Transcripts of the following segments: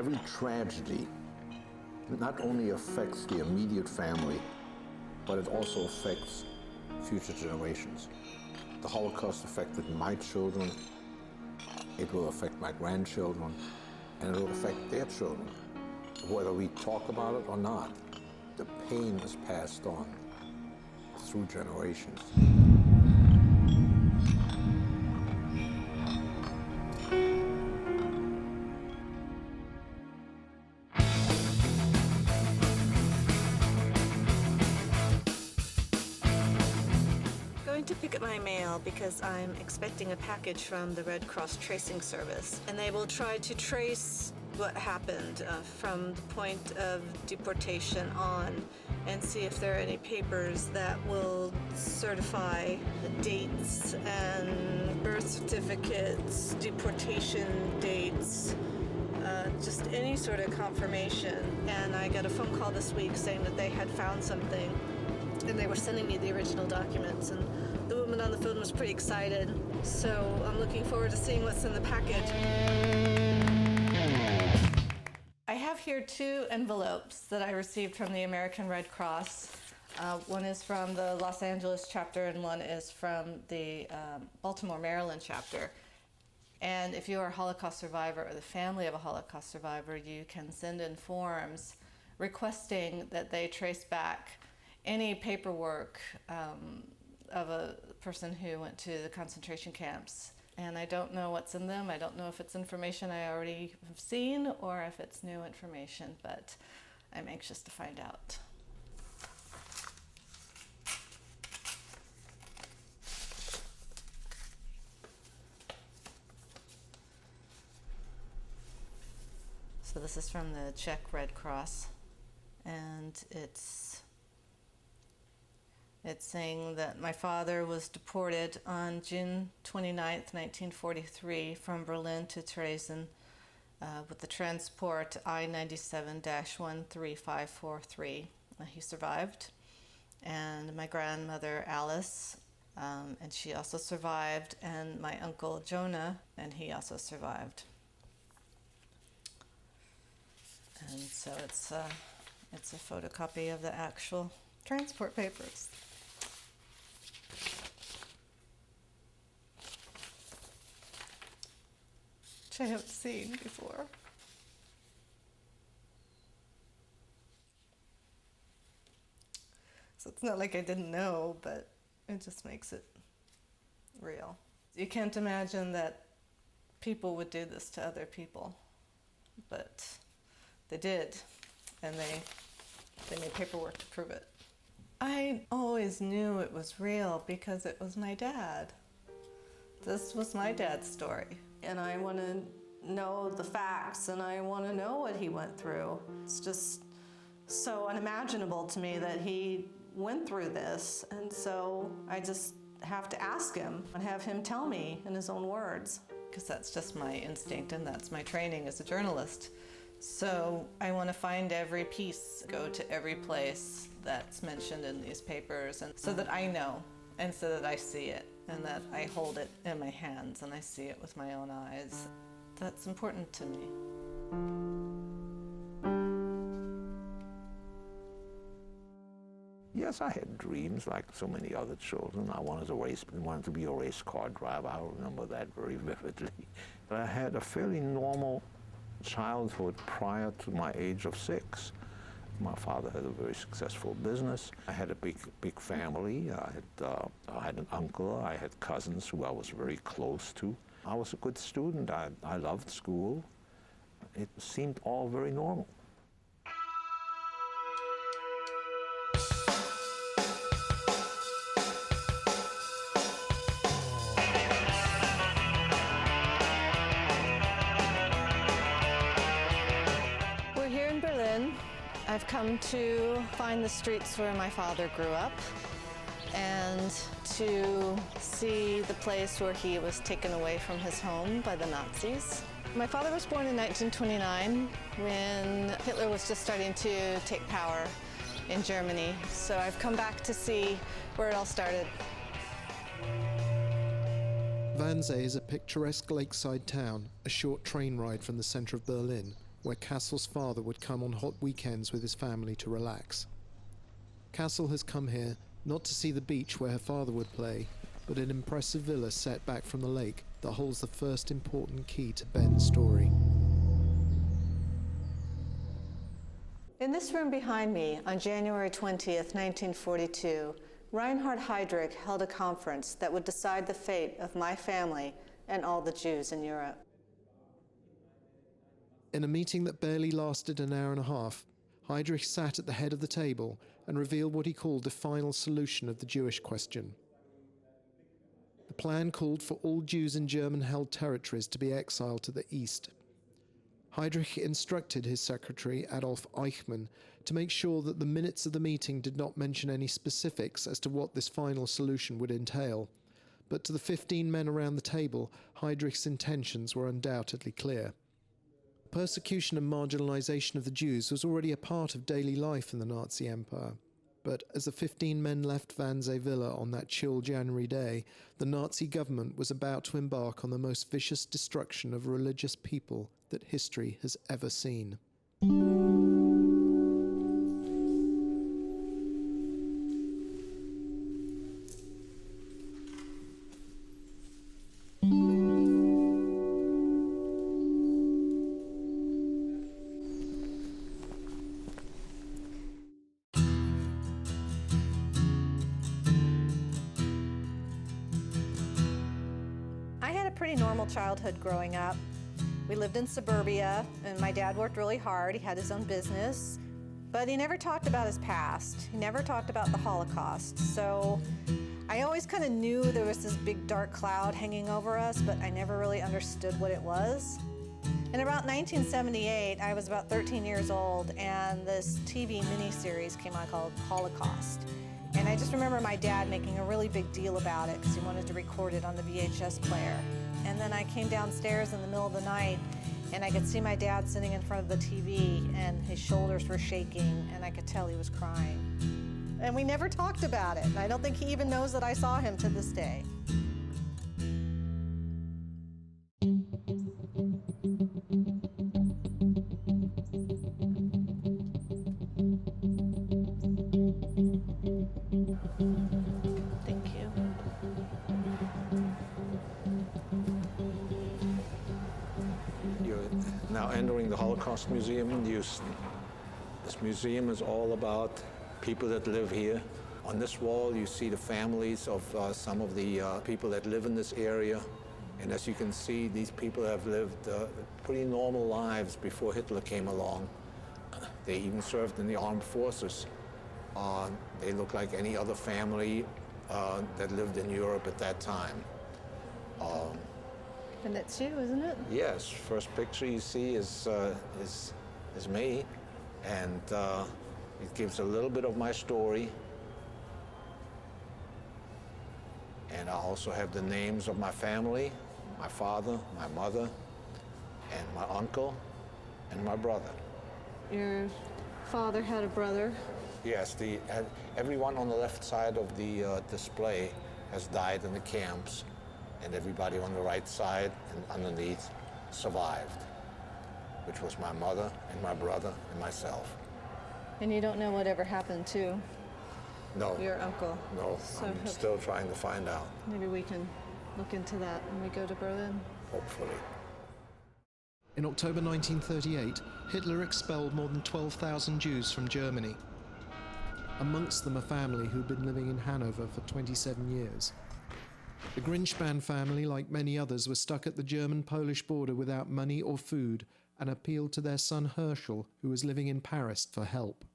Every tragedy not only affects the immediate family, but it also affects future generations. The Holocaust affected my children, it will affect my grandchildren, and it will affect their children. Whether we talk about it or not, the pain is passed on through generations. To pick up my mail because I'm expecting a package from the Red Cross Tracing Service, and they will try to trace what happened from the point of deportation on and see if there are any papers that will certify the dates and birth certificates, deportation dates, just any sort of confirmation. And I got a phone call this week saying that they had found something and they were sending me the original documents, and the woman on the phone was pretty excited. So I'm looking forward to seeing what's in the package. I have here 2 envelopes that I received from the American Red Cross. One is from the Los Angeles chapter and one is from the Baltimore, Maryland chapter. And if you are a Holocaust survivor or the family of a Holocaust survivor, you can send in forms requesting that they trace back any paperwork of a person who went to the concentration camps. And I don't know what's in them. I don't know if it's information I already have seen or if it's new information, but I'm anxious to find out. So this is from the Czech Red Cross, and it's saying that my father was deported on June 29th, 1943 from Berlin to Dresden with the transport I-97-13543. He survived. And my grandmother Alice, and she also survived, and my uncle Jonah, and he also survived. And so it's a photocopy of the actual transport papers. Which I haven't seen before. So it's not like I didn't know, but it just makes it real. You can't imagine that people would do this to other people, but they did, and they made paperwork to prove it. I always knew it was real because it was my dad. This was my dad's story. And I want to know the facts, and I want to know what he went through. It's just so unimaginable to me that he went through this, and so I just have to ask him and have him tell me in his own words. Because that's just my instinct, and that's my training as a journalist. So I want to find every piece, go to every place that's mentioned in these papers, and so that I know, and so that I see it, and that I hold it in my hands and I see it with my own eyes. That's important to me. Yes, I had dreams like so many other children. I wanted to be a race car driver. I remember that very vividly. But I had a fairly normal childhood prior to my age of 6. My father had a very successful business. I had a big family. I had an uncle. I had cousins who I was very close to. I was a good student. I loved school. It seemed all very normal. We're here in Berlin. I've come to find the streets where my father grew up and to see the place where he was taken away from his home by the Nazis. My father was born in 1929 when Hitler was just starting to take power in Germany. So I've come back to see where it all started. Wannsee is a picturesque lakeside town, a short train ride from the centre of Berlin. where Kastle's father would come on hot weekends with his family to relax. Kastle has come here not to see the beach where her father would play, but an impressive villa set back from the lake that holds the first important key to Ben's story. In this room behind me, on January 20th, 1942, Reinhard Heydrich held a conference that would decide the fate of my family and all the Jews in Europe. In a meeting that barely lasted an hour and a half, Heydrich sat at the head of the table and revealed what he called the final solution of the Jewish question. The plan called for all Jews in German-held territories to be exiled to the east. Heydrich instructed his secretary, Adolf Eichmann, to make sure that the minutes of the meeting did not mention any specifics as to what this final solution would entail. But to the 15 men around the table, Heydrich's intentions were undoubtedly clear. Persecution and marginalization of the Jews was already a part of daily life in the Nazi Empire. But as the 15 men left Wannsee Villa on that chill January day, the Nazi government was about to embark on the most vicious destruction of a religious people that history has ever seen. Pretty normal childhood growing up. We lived in suburbia, and my dad worked really hard. He had his own business, but he never talked about his past. He never talked about the Holocaust. So I always kind of knew there was this big dark cloud hanging over us, but I never really understood what it was. In about 1978, I was about 13 years old, and this TV miniseries came on called Holocaust. And I just remember my dad making a really big deal about it because he wanted to record it on the VHS player. And then I came downstairs in the middle of the night, and I could see my dad sitting in front of the TV, and his shoulders were shaking, and I could tell he was crying. And we never talked about it. And I don't think he even knows that I saw him to this day. Thank you. You're now entering the Holocaust Museum in Houston. This museum is all about people that live here. On this wall, you see the families of some of the people that live in this area. And as you can see, these people have lived pretty normal lives before Hitler came along. They even served in the armed forces. They look like any other family that lived in Europe at that time. And that's you, isn't it? Yes, first picture you see is me, and it gives a little bit of my story. And I also have the names of my family, my father, my mother, and my uncle, and my brother. Your father had a brother? Yes, everyone on the left side of the display has died in the camps, and everybody on the right side and underneath survived, which was my mother and my brother and myself. And you don't know whatever happened to No. your uncle? No, So I'm still trying to find out, maybe we can look into that when we go to Berlin. hopefully. In October 1938, Hitler expelled more than 12,000 Jews from Germany. Amongst them a family who'd been living in Hanover for 27 years. The Grinspan family, like many others, were stuck at the German-Polish border without money or food and appealed to their son Herschel, who was living in Paris, for help.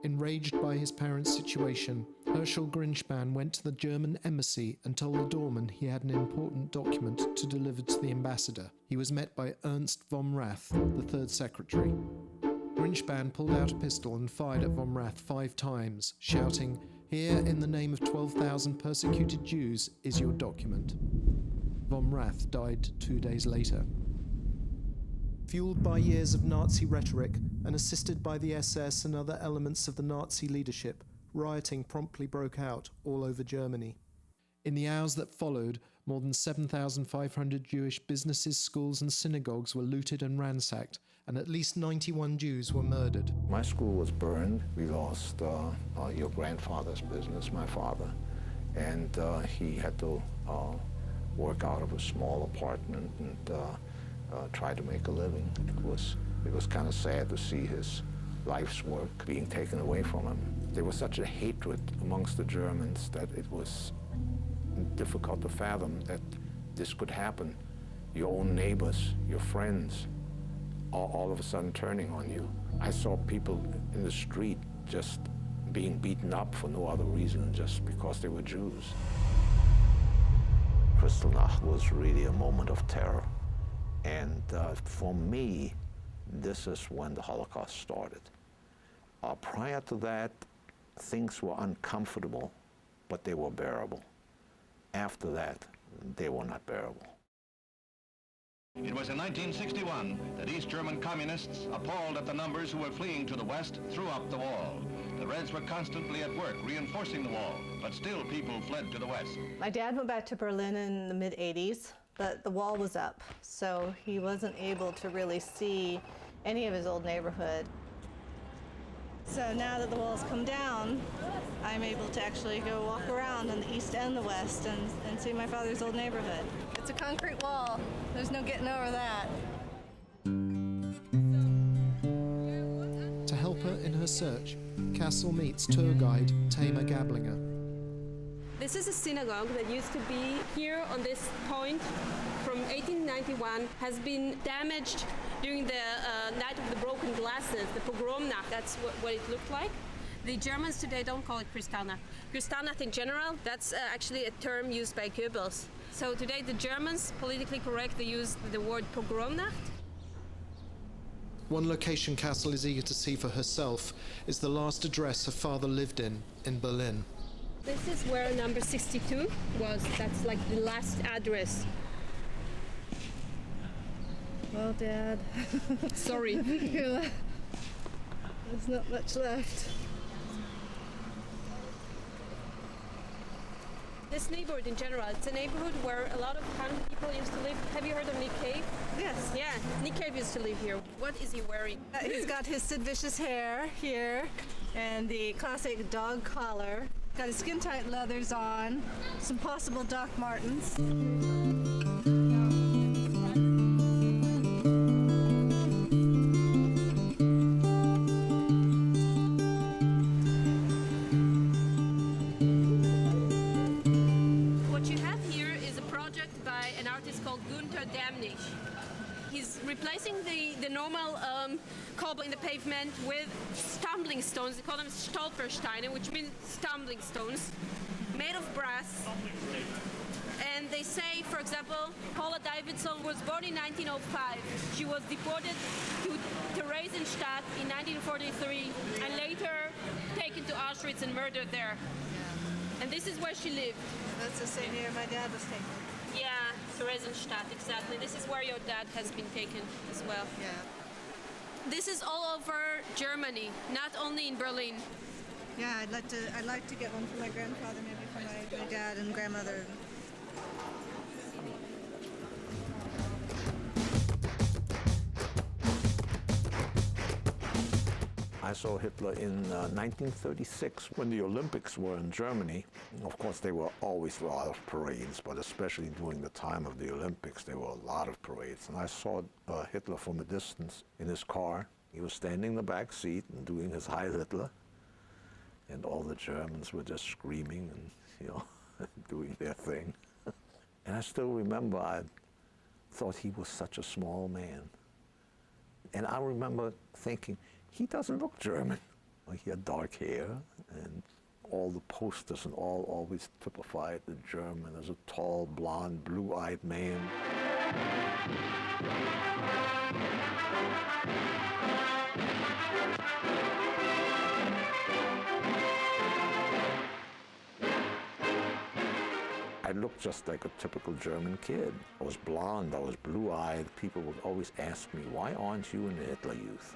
Enraged by his parents' situation, Herschel Grinspan went to the German embassy and told the doorman he had an important document to deliver to the ambassador. He was met by Ernst von Rath, the third secretary. Grinspan pulled out a pistol and fired at von Rath 5 times, shouting, "Here, in the name of 12,000 persecuted Jews, is your document." Von Rath died 2 days later. Fueled by years of Nazi rhetoric and assisted by the SS and other elements of the Nazi leadership, rioting promptly broke out all over Germany. In the hours that followed, More than 7,500 Jewish businesses, schools and synagogues were looted and ransacked, and at least 91 Jews were murdered. My school was burned. We lost your grandfather's business, my father, and he had to work out of a small apartment and try to make a living. It was kind of sad to see his life's work being taken away from him. There was such a hatred amongst the Germans that it was difficult to fathom that this could happen. Your own neighbors, your friends, all of a sudden turning on you. I saw people in the street just being beaten up for no other reason, just because they were Jews. Kristallnacht was really a moment of terror. And for me, this is when the Holocaust started. Prior to that, things were uncomfortable, but they were bearable. After that, they were not bearable. It was in 1961 that East German communists, appalled at the numbers who were fleeing to the west, threw up the wall. The Reds were constantly at work reinforcing the wall, but still people fled to the west. My dad went back to Berlin in the mid-'80s, but the wall was up, so he wasn't able to really see any of his old neighborhood. So now that the wall's come down, I'm able to actually go walk around on the east and the west and see my father's old neighborhood. It's a concrete wall. There's no getting over that. To help her in her search, Kastle meets tour guide Tamer Gablinger. This is a synagogue that used to be here on this point from 1891, has been damaged during the Night of the Broken Glasses, the Pogromnacht. That's what it looked like. The Germans today don't call it Kristallnacht. Kristallnacht in general, that's actually a term used by Goebbels. So today the Germans, politically correct, they use the word Pogromnacht. One location Kastle is eager to see for herself is the last address her father lived in Berlin. This is where number 62 was. That's like the last address. Well, Dad. Sorry. There's not much left. This neighborhood in general, it's a neighborhood where a lot of Han people used to live. Have you heard of Nick Cave? Yes. Yeah, Nick Cave used to live here. What is he wearing? He's got his Sid Vicious hair here and the classic dog collar. Got his skin-tight leathers on, some possible Doc Martens. What you have here is a project by an artist called Günther Damnich. He's replacing the normal cobble in the pavement with stumbling stones. They call them Stolpersteine, which means stumbling stones, made of brass. And they say, for example, Paula Davidson was born in 1905. She was deported to Theresienstadt in 1943 and later taken to Auschwitz and murdered there. And this is where she lived. That's the same year my dad was taken. Yeah, Theresienstadt, exactly. This is where your dad has been taken as well. Yeah. This is all over Germany, not only in Berlin. Yeah, I'd like to get one for my grandfather, maybe for my dad and grandmother. I saw Hitler in 1936 when the Olympics were in Germany. Of course, there were always a lot of parades, but especially during the time of the Olympics, there were a lot of parades. And I saw Hitler from a distance in his car. He was standing in the back seat and doing his Heil Hitler. And all the Germans were just screaming and, doing their thing. And I still remember, I thought he was such a small man. And I remember thinking, he doesn't look German. Like, he had dark hair, and all the posters and all always typified the German as a tall, blonde, blue-eyed man. I looked just like a typical German kid. I was blonde, I was blue-eyed. People would always ask me, why aren't you in the Hitler Youth?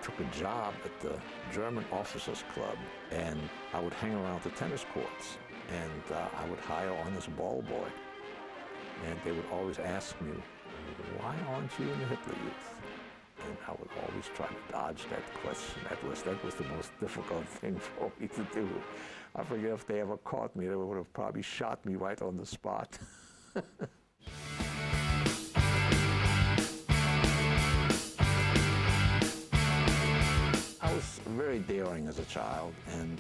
took a job at the German Officers Club, and I would hang around the tennis courts, and I would hire on this ball boy. And they would always ask me, why aren't you in the Hitler Youth? And I would always try to dodge that question. That was the most difficult thing for me to do. I forget if they ever caught me, they would have probably shot me right on the spot. I was very daring as a child, and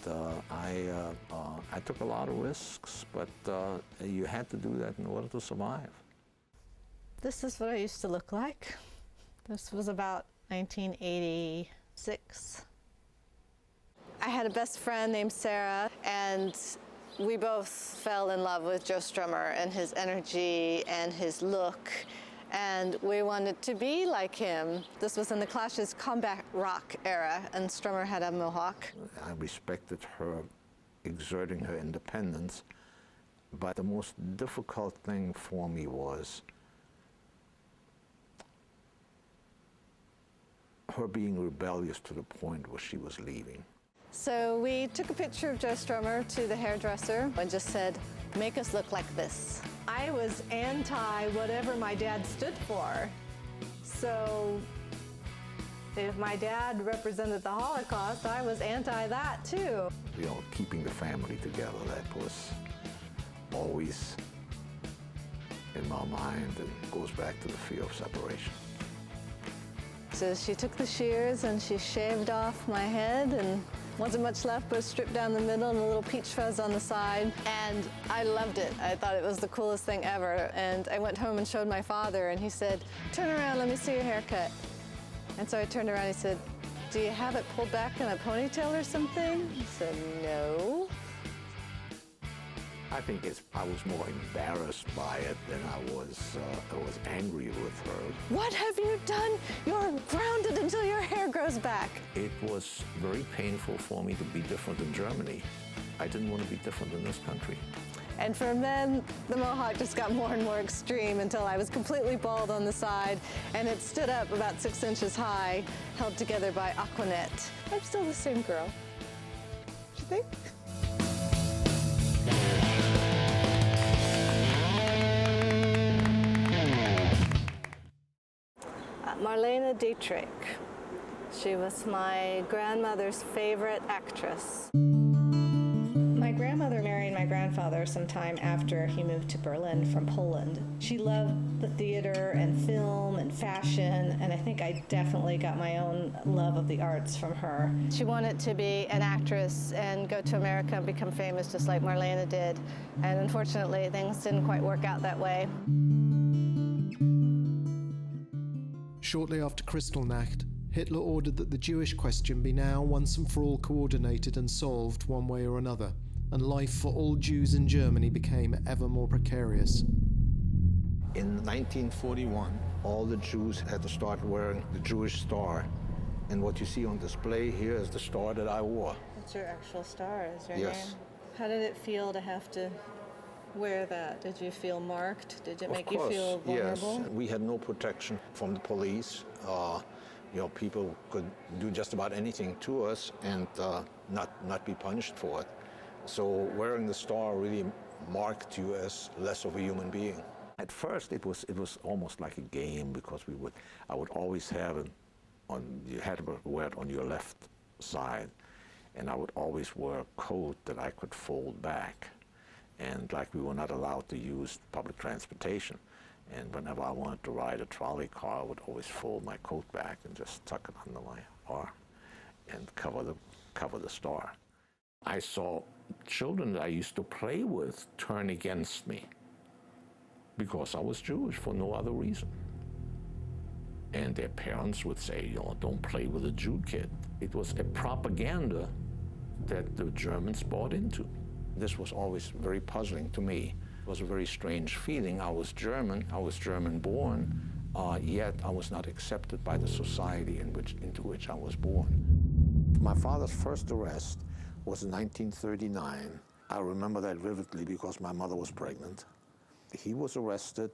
I took a lot of risks, but you had to do that in order to survive. This is what I used to look like. This was about 1986. I had a best friend named Sarah, and we both fell in love with Joe Strummer and his energy and his look, and we wanted to be like him. This was in the Clash's combat rock era, and Strummer had a mohawk. I respected her exerting her independence, but the most difficult thing for me was her being rebellious to the point where she was leaving. So we took a picture of Joe Strummer to the hairdresser and just said, make us look like this. I was anti whatever my dad stood for. So if my dad represented the Holocaust, I was anti that too. You know, keeping the family together, that was always in my mind, and goes back to the fear of separation. So she took the shears and she shaved off my head, and wasn't much left but stripped down the middle and a little peach fuzz on the side. And I loved it. I thought it was the coolest thing ever. And I went home and showed my father, and he said, turn around, let me see your haircut. And so I turned around and he said, do you have it pulled back in a ponytail or something? I said, no. I think I was more embarrassed by it than I was angry with her. What have you done? You're grounded until your hair grows back. It was very painful for me to be different in Germany. I didn't want to be different in this country. And from then, the mohawk just got more and more extreme until I was completely bald on the side, and it stood up about 6 inches high, held together by Aquanet. I'm still the same girl. Do you think? Marlene Dietrich. She was my grandmother's favorite actress. My grandmother married my grandfather sometime after he moved to Berlin from Poland. She loved the theater and film and fashion, and I think I definitely got my own love of the arts from her. She wanted to be an actress and go to America and become famous just like Marlene did, and unfortunately things didn't quite work out that way. Shortly after Kristallnacht, Hitler ordered that the Jewish question be now once and for all coordinated and solved one way or another, and life for all Jews in Germany became ever more precarious. In 1941, all the Jews had to start wearing the Jewish star. And what you see on display here is the star that I wore. That's your actual star, is your Yes. name? How did it feel to have to wear that? Did you feel marked? Did it make you feel vulnerable? Yes. We had no protection from the police. You know, people could do just about anything to us and not be punished for it. So wearing the star really marked you as less of a human being. At first, it was almost like a game, because I would always have it on. You had to wear it on your left side, and I would always wear a coat that I could fold back. And like we were not allowed to use public transportation. And whenever I wanted to ride a trolley car, I would always fold my coat back and just tuck it under my arm and cover the star. I saw children that I used to play with turn against me because I was Jewish for no other reason. And their parents would say, you know, don't play with a Jew kid. It was a propaganda that the Germans bought into. This was always very puzzling to me. It was a very strange feeling. I was German born, yet I was not accepted by the society into which I was born. My father's first arrest was in 1939. I remember that vividly because my mother was pregnant. He was arrested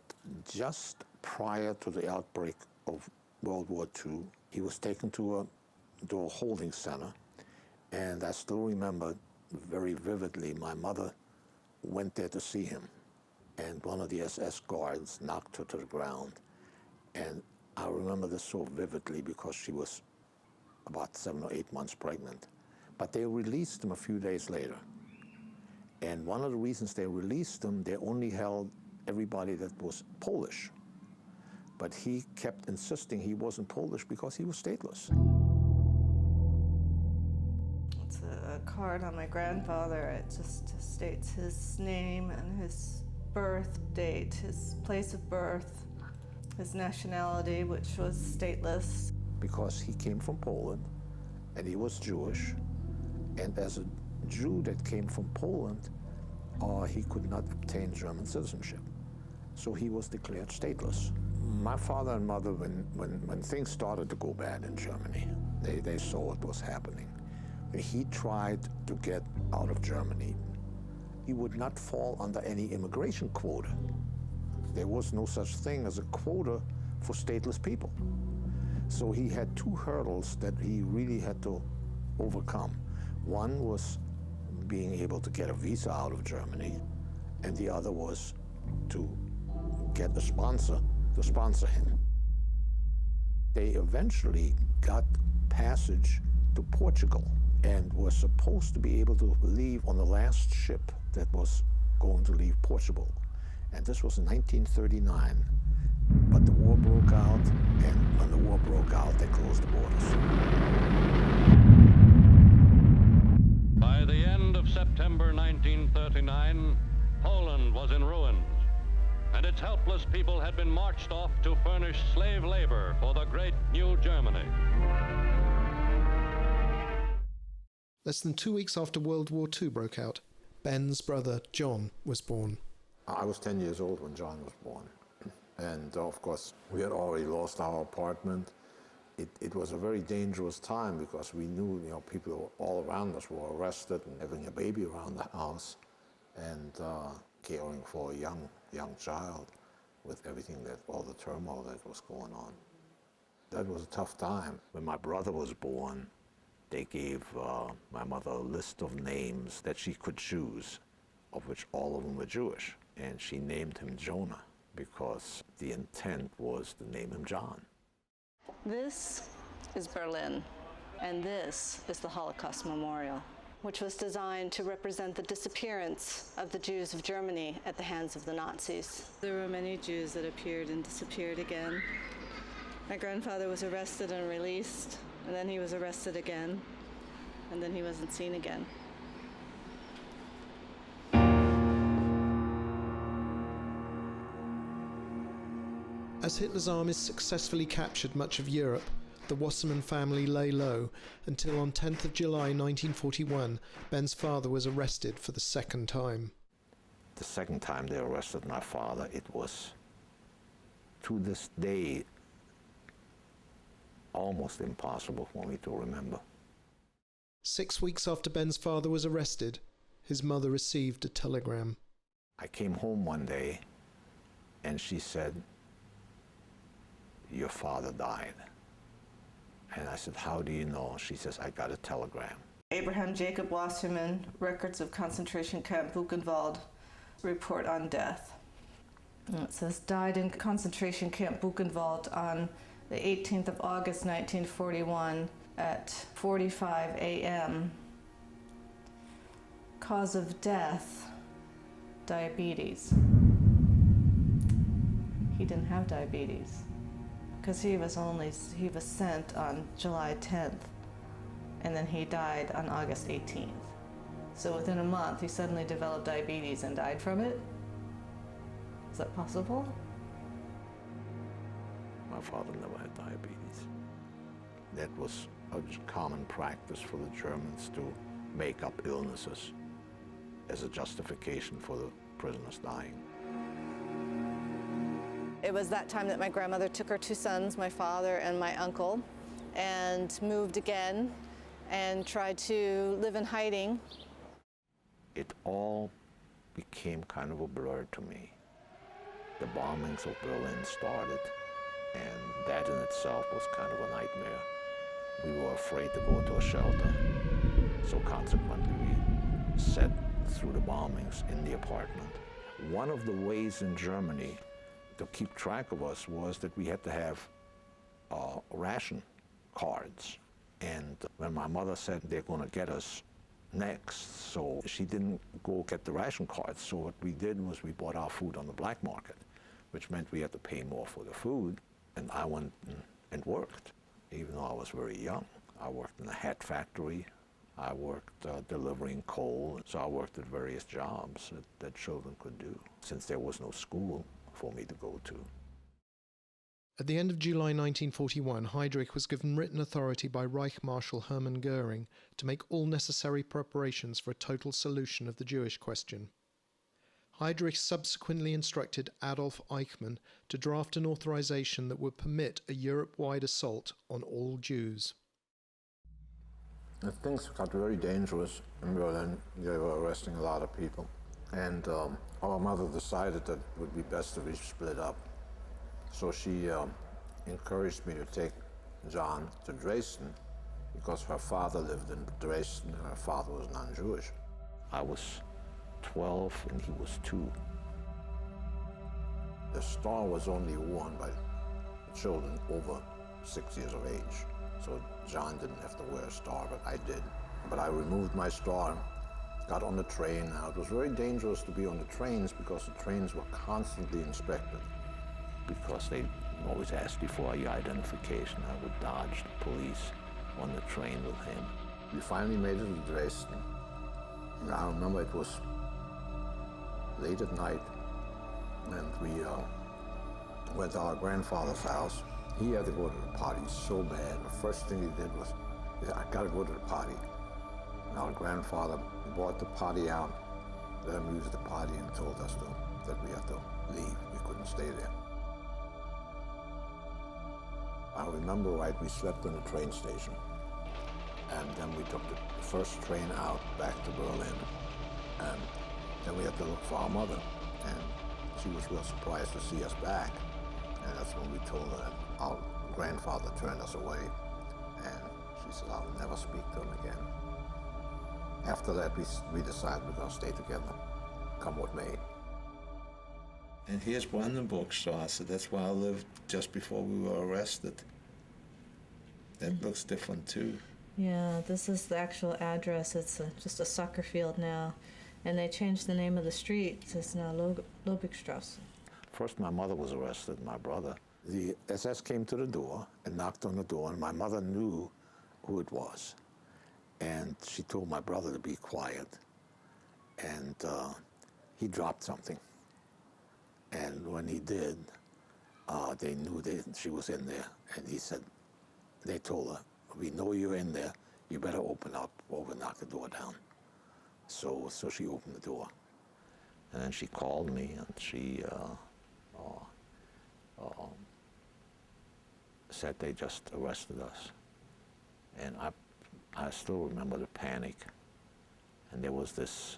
just prior to the outbreak of World War II. He was taken to a to a holding center. And I still remember very vividly my mother went there to see him. And one of the SS guards knocked her to the ground. And I remember this so vividly because she was about 7 or 8 months pregnant. But they released him a few days later. And one of the reasons they released him, they only held everybody that was Polish. But he kept insisting he wasn't Polish because he was stateless. It's a card on my grandfather. It just states his name and his birth date, his place of birth, his nationality, which was stateless. Because he came from Poland, and he was Jewish, and as a Jew that came from Poland, he could not obtain German citizenship. So he was declared stateless. My father and mother, when things started to go bad in Germany, they saw what was happening. He tried to get out of Germany. He would not fall under any immigration quota. There was no such thing as a quota for stateless people. So he had two hurdles that he really had to overcome. One was being able to get a visa out of Germany, and the other was to get a sponsor to sponsor him. They eventually got passage to Portugal and were supposed to be able to leave on the last ship that was going to leave Portugal. And this was in 1939. But the war broke out, and when the war broke out, they closed the borders. By the end of September 1939, Poland was in ruins, and its helpless people had been marched off to furnish slave labor for the great new Germany. Less than 2 weeks after World War II broke out, Ben's brother John was born. I was 10 years old when John was born. And of course, we had already lost our apartment. It was a very dangerous time because we knew, people all around us were arrested and having a baby around the house and caring for a young child with everything all the turmoil that was going on. That was a tough time. When my brother was born, they gave my mother a list of names that she could choose, of which all of them were Jewish. And she named him Jonah because the intent was to name him John. This is Berlin, and this is the Holocaust Memorial, which was designed to represent the disappearance of the Jews of Germany at the hands of the Nazis. There were many Jews that appeared and disappeared again. My grandfather was arrested and released, and then he was arrested again, and then he wasn't seen again. As Hitler's armies successfully captured much of Europe, the Waserman family lay low until on 10th of July 1941, Ben's father was arrested for the second time. The second time they arrested my father, it was, to this day, almost impossible for me to remember. 6 weeks after Ben's father was arrested, his mother received a telegram. I came home one day and she said, "Your father died." And I said, "How do you know?" She says, "I got a telegram." Abraham Jacob Wasserman, Records of Concentration Camp Buchenwald, report on death. And it says, died in concentration camp Buchenwald on the 18th of August 1941 at 4:45 a.m. Cause of death, diabetes. He didn't have diabetes because he was sent on July 10th, and then he died on August 18th. So within a month, he suddenly developed diabetes and died from it? Is that possible? My father never had diabetes. That was a common practice for the Germans to make up illnesses as a justification for the prisoners dying. It was that time that my grandmother took her two sons, my father and my uncle, and moved again and tried to live in hiding. It all became kind of a blur to me. The bombings of Berlin started, and that in itself was kind of a nightmare. we were afraid to go to a shelter. So consequently, we sat through the bombings in the apartment. One of the ways in Germany to keep track of us was that we had to have ration cards. And when my mother said they're going to get us next, so she didn't go get the ration cards. So what we did was we bought our food on the black market, which meant we had to pay more for the food. And I went and worked, even though I was very young. I worked in a hat factory. I worked delivering coal. So I worked at various jobs that children could do, since there was no school for me to go to. At the end of July 1941, Heydrich was given written authority by Reich Marshal Hermann Goering to make all necessary preparations for a total solution of the Jewish question. Heydrich subsequently instructed Adolf Eichmann to draft an authorization that would permit a Europe-wide assault on all Jews. Things got very dangerous in Berlin. They were arresting a lot of people. And our mother decided that it would be best if we split up. So she encouraged me to take John to Dresden because her father lived in Dresden and her father was non-Jewish. I was 12 and he was 2. The star was only worn by children over 6 years of age. So John didn't have to wear a star, but I did. But I removed my star, got on the train. Now, it was very dangerous to be on the trains because the trains were constantly inspected. Because they always asked you for your identification. I would dodge the police on the train with him. We finally made it to Dresden. And I remember it was late at night, and we went to our grandfather's house. He had to go to the party so bad. The first thing he did was, he said, I gotta go to the party. And our grandfather brought the party out, let him use the party, and told us that we had to leave. We couldn't stay there. I remember right, we slept in the train station. And then we took the first train out back to Berlin. And then we had to look for our mother. And she was real surprised to see us back. And that's when we told her that our grandfather turned us away. And she said, I'll never speak to him again. After that, we decided we're going to stay together, come what may. And here's Brandenburgstraße. That's where I lived just before we were arrested. That looks different, too. Yeah, this is the actual address. It's just a soccer field now. And they changed the name of the street. It's now Lobigstrasse. First, my mother was arrested, my brother. The SS came to the door and knocked on the door, and my mother knew who it was. And she told my brother to be quiet. And he dropped something. And when he did, they knew she was in there. And he said, they told her, we know you're in there. You better open up or we'll knock the door down. So she opened the door. And then she called me and she said they just arrested us. And I still remember the panic. And there was this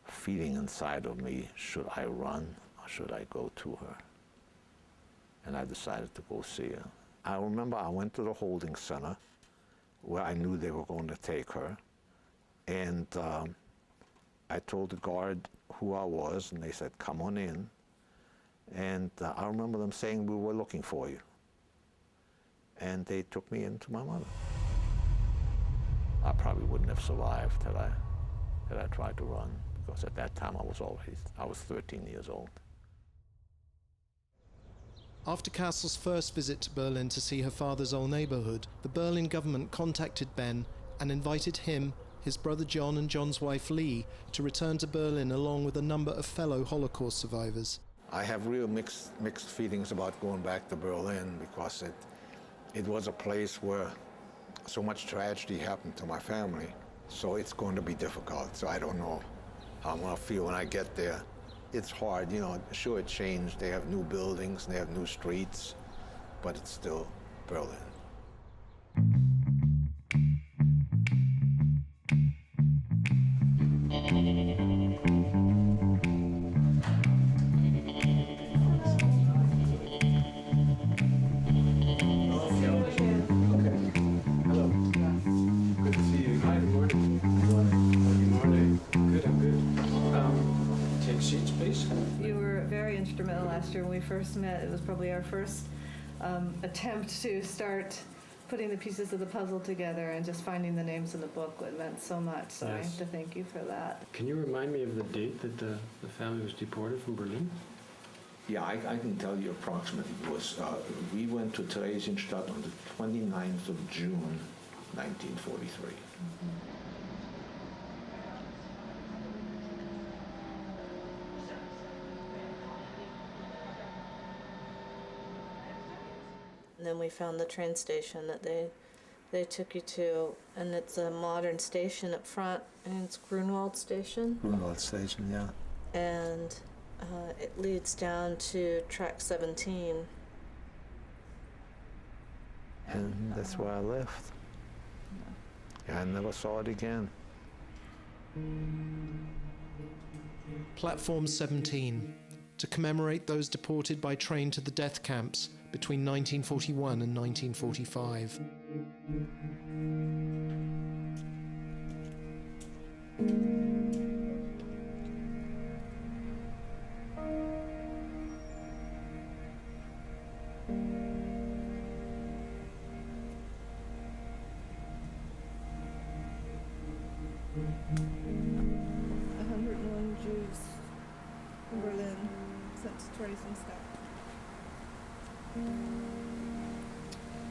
feeling inside of me, should I run or should I go to her? And I decided to go see her. I remember I went to the holding center where I knew they were going to take her. And I told the guard who I was, and they said, come on in. And I remember them saying, we were looking for you. And they took me in to my mother. I probably wouldn't have survived had I tried to run, because at that time I was 13 years old. After Kastle's first visit to Berlin to see her father's old neighborhood, the Berlin government contacted Ben and invited him, his brother John and John's wife Lee, to return to Berlin along with a number of fellow Holocaust survivors. I have real mixed feelings about going back to Berlin, because it was a place where so much tragedy happened to my family. So it's going to be difficult. So I don't know how I'm going to feel when I get there. It's hard, you know, sure it changed. They have new buildings and they have new streets, but it's still Berlin. after we first met. It was probably our first attempt to start putting the pieces of the puzzle together, and just finding the names in the book what meant so much. So I have to thank you for that. Can you remind me of the date that the family was deported from Berlin? Yeah, I can tell you approximately. It was, we went to Theresienstadt on the 29th of June, 1943. And then we found the train station that they took you to, and it's a modern station up front, and it's Grunwald Station. Grunwald Station, yeah. And it leads down to track 17. And that's where I left. Yeah, I never saw it again. Platform 17, to commemorate those deported by train to the death camps between 1941 and 1945. Jews from Berlin sent to Theresienstadt.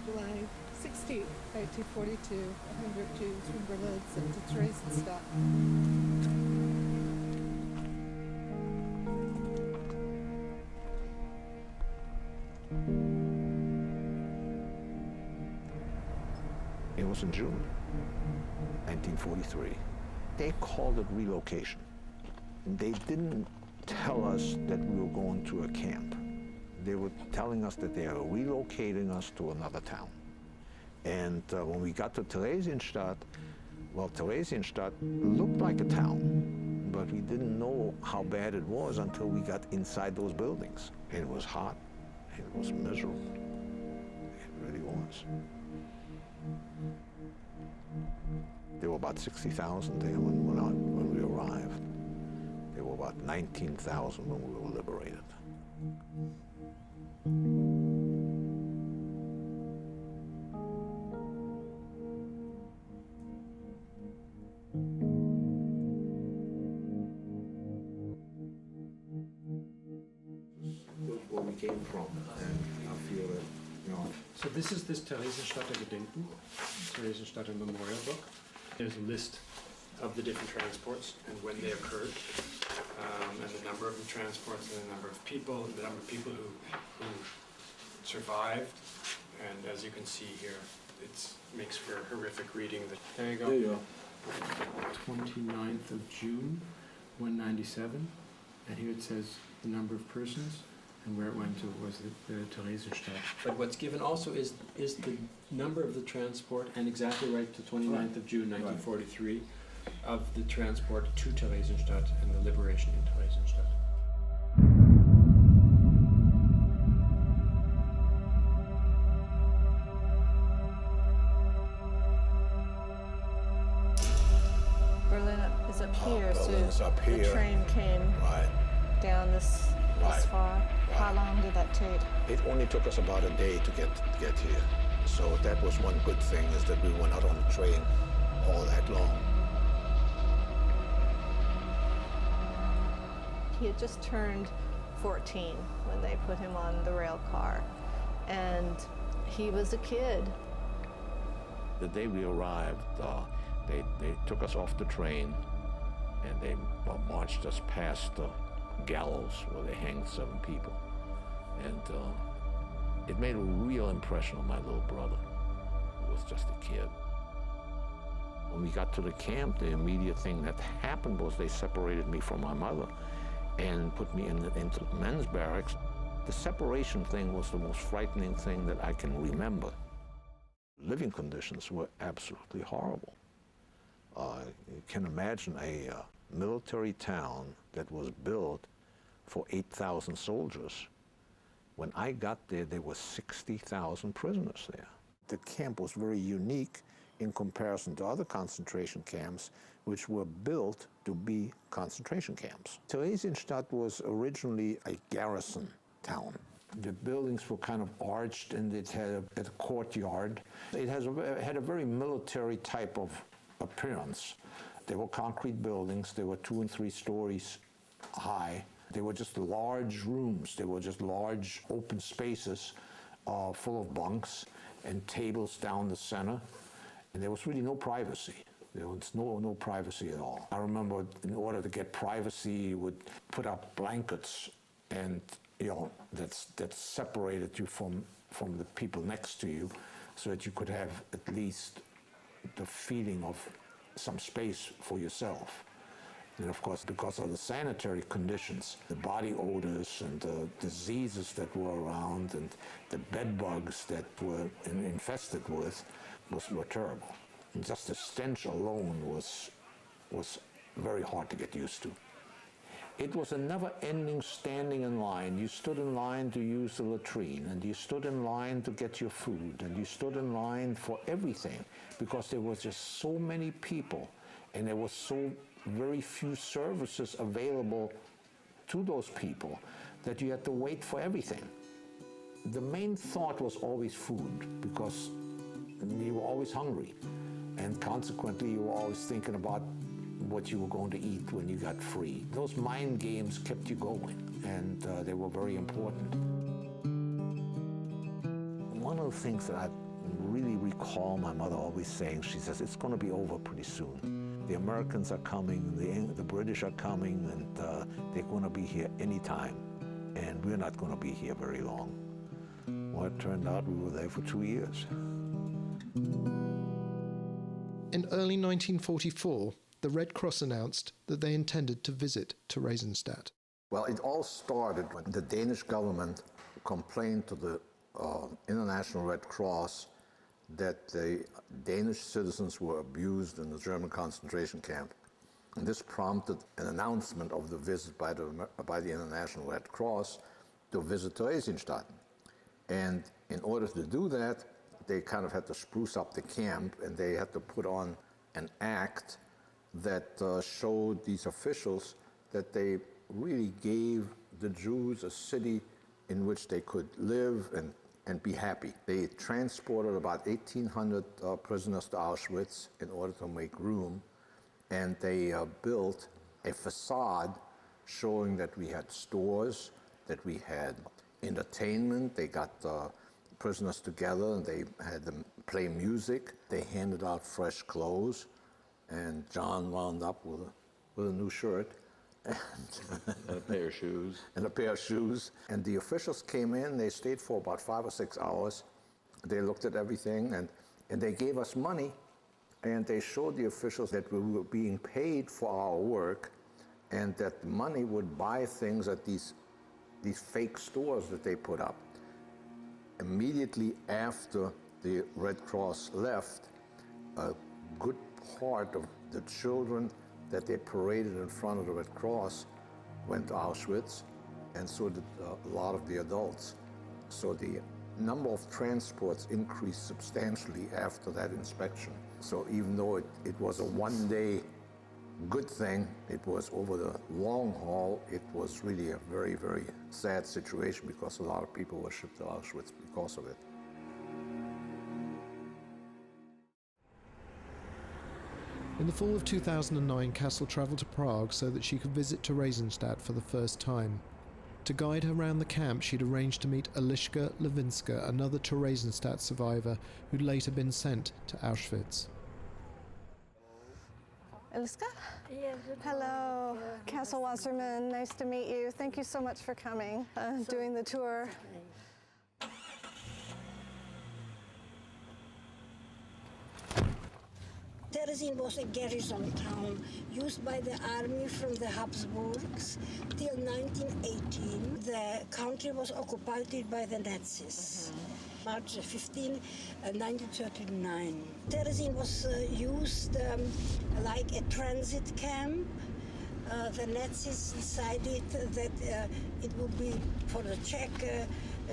July 16, 1942, 100 Jews from Berlin sent to Theresienstadt. It was in June 1943. They called it relocation. They didn't tell us that we were going to a camp. They were telling us that they are relocating us to another town. And when we got to Theresienstadt, well, Theresienstadt looked like a town, but we didn't know how bad it was until we got inside those buildings. It was hot, it was miserable, it really was. There were about 60,000 there when we arrived. There were about 19,000 when we were liberated. Where we came from, and I feel that, you know. So this is this Theresienstadter Gedenkbuch, Theresienstadter Memorial Book. There's a list of the different transports and when they occurred, and the number of the transports and the number of people, and the number of people who survived. And as you can see here, it makes for horrific reading. There you go. There you go. 29th of June, 197. And here it says the number of persons and where it went to was the Theresienstadt. But what's given also is the number of the transport, and exactly right to 29th of June 1943 of the transport to Theresienstadt and the liberation in Theresienstadt. Berlin is up here, Berlin's so up here. the train came down this far. How long did that take? It only took us about a day to get here. So that was one good thing, is that we were not on the train all that long. He had just turned 14 when they put him on the rail car, and he was a kid. The day we arrived, they took us off the train, and they marched us past the gallows where they hanged 7 people. And it made a real impression on my little brother, who was just a kid. When we got to the camp, the immediate thing that happened was they separated me from my mother and put me into the men's barracks. The separation thing was the most frightening thing that I can remember. Living conditions were absolutely horrible. You can imagine a military town that was built for 8,000 soldiers. When I got there, there were 60,000 prisoners there. The camp was very unique in comparison to other concentration camps, which were built to be concentration camps. Theresienstadt was originally a garrison town. The buildings were kind of arched, and it had a courtyard. It had a very military type of appearance. They were concrete buildings. They were 2 and 3 stories high. They were just large rooms. They were just large open spaces full of bunks and tables down the center. And there was really no privacy. There was no privacy at all. I remember in order to get privacy, you would put up blankets and that separated you from the people next to you, so that you could have at least the feeling of some space for yourself. And of course, because of the sanitary conditions, the body odors and the diseases that were around and the bed bugs that were infested with were terrible. And just the stench alone was very hard to get used to. It was a never-ending standing in line. You stood in line to use the latrine, and you stood in line to get your food, and you stood in line for everything, because there was just so many people, and there was so very few services available to those people that you had to wait for everything. The main thought was always food, because you were always hungry, and consequently you were always thinking about what you were going to eat when you got free. Those mind games kept you going, and they were very important. One of the things that I really recall my mother always saying, she says, it's going to be over pretty soon. The Americans are coming, the British are coming, and they're going to be here anytime, and we're not going to be here very long. Well, it turned out we were there for 2 years. In early 1944, the Red Cross announced that they intended to visit Theresienstadt. Well, it all started when the Danish government complained to the International Red Cross that the Danish citizens were abused in the German concentration camp. And this prompted an announcement of the visit by the International Red Cross to visit Theresienstadt. And in order to do that, they kind of had to spruce up the camp, and they had to put on an act that showed these officials that they really gave the Jews a city in which they could live and be happy. They transported about 1,800 prisoners to Auschwitz in order to make room, and they built a facade showing that we had stores, that we had entertainment. They got prisoners together and they had them play music. They handed out fresh clothes. And John wound up with a new shirt. And a pair of shoes. And a pair of shoes. And the officials came in, they stayed for about 5 or 6 hours. They looked at everything, and they gave us money, and they showed the officials that we were being paid for our work, and that the money would buy things at these fake stores that they put up. Immediately after the Red Cross left, a good part of the children that they paraded in front of the Red Cross went to Auschwitz, and so did a lot of the adults. So the number of transports increased substantially after that inspection. So even though it was a one-day good thing, it was over the long haul, it was really a very, very sad situation, because a lot of people were shipped to Auschwitz because of it. In the fall of 2009, Kastle travelled to Prague so that she could visit Theresienstadt for the first time. To guide her around the camp, she'd arranged to meet Eliška Levinska, another Theresienstadt survivor who'd later been sent to Auschwitz. Eliška? Yes. Hello, Kastle Waserman. Nice to meet you. Thank you so much for coming, doing the tour. Terezin was a garrison town used by the army from the Habsburgs till 1918. The country was occupied by the Nazis. March 15, 1939. Terezin was used like a transit camp. The Nazis decided that it would be for the Czech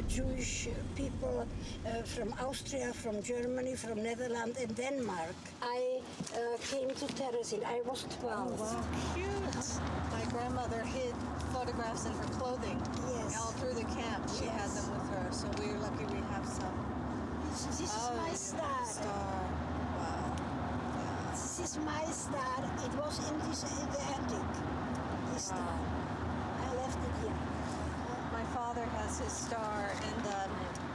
Jewish people from Austria, from Germany, from Netherlands and Denmark. I came to Terezin. I was 12. Oh, wow, cute. My grandmother hid photographs in her clothing. Yes. All through the camp, she had them with her, so we're lucky we have some. This is my star. Wow. Yeah. This is my star. It was in the attic. This star. I left it here. My father has his star, and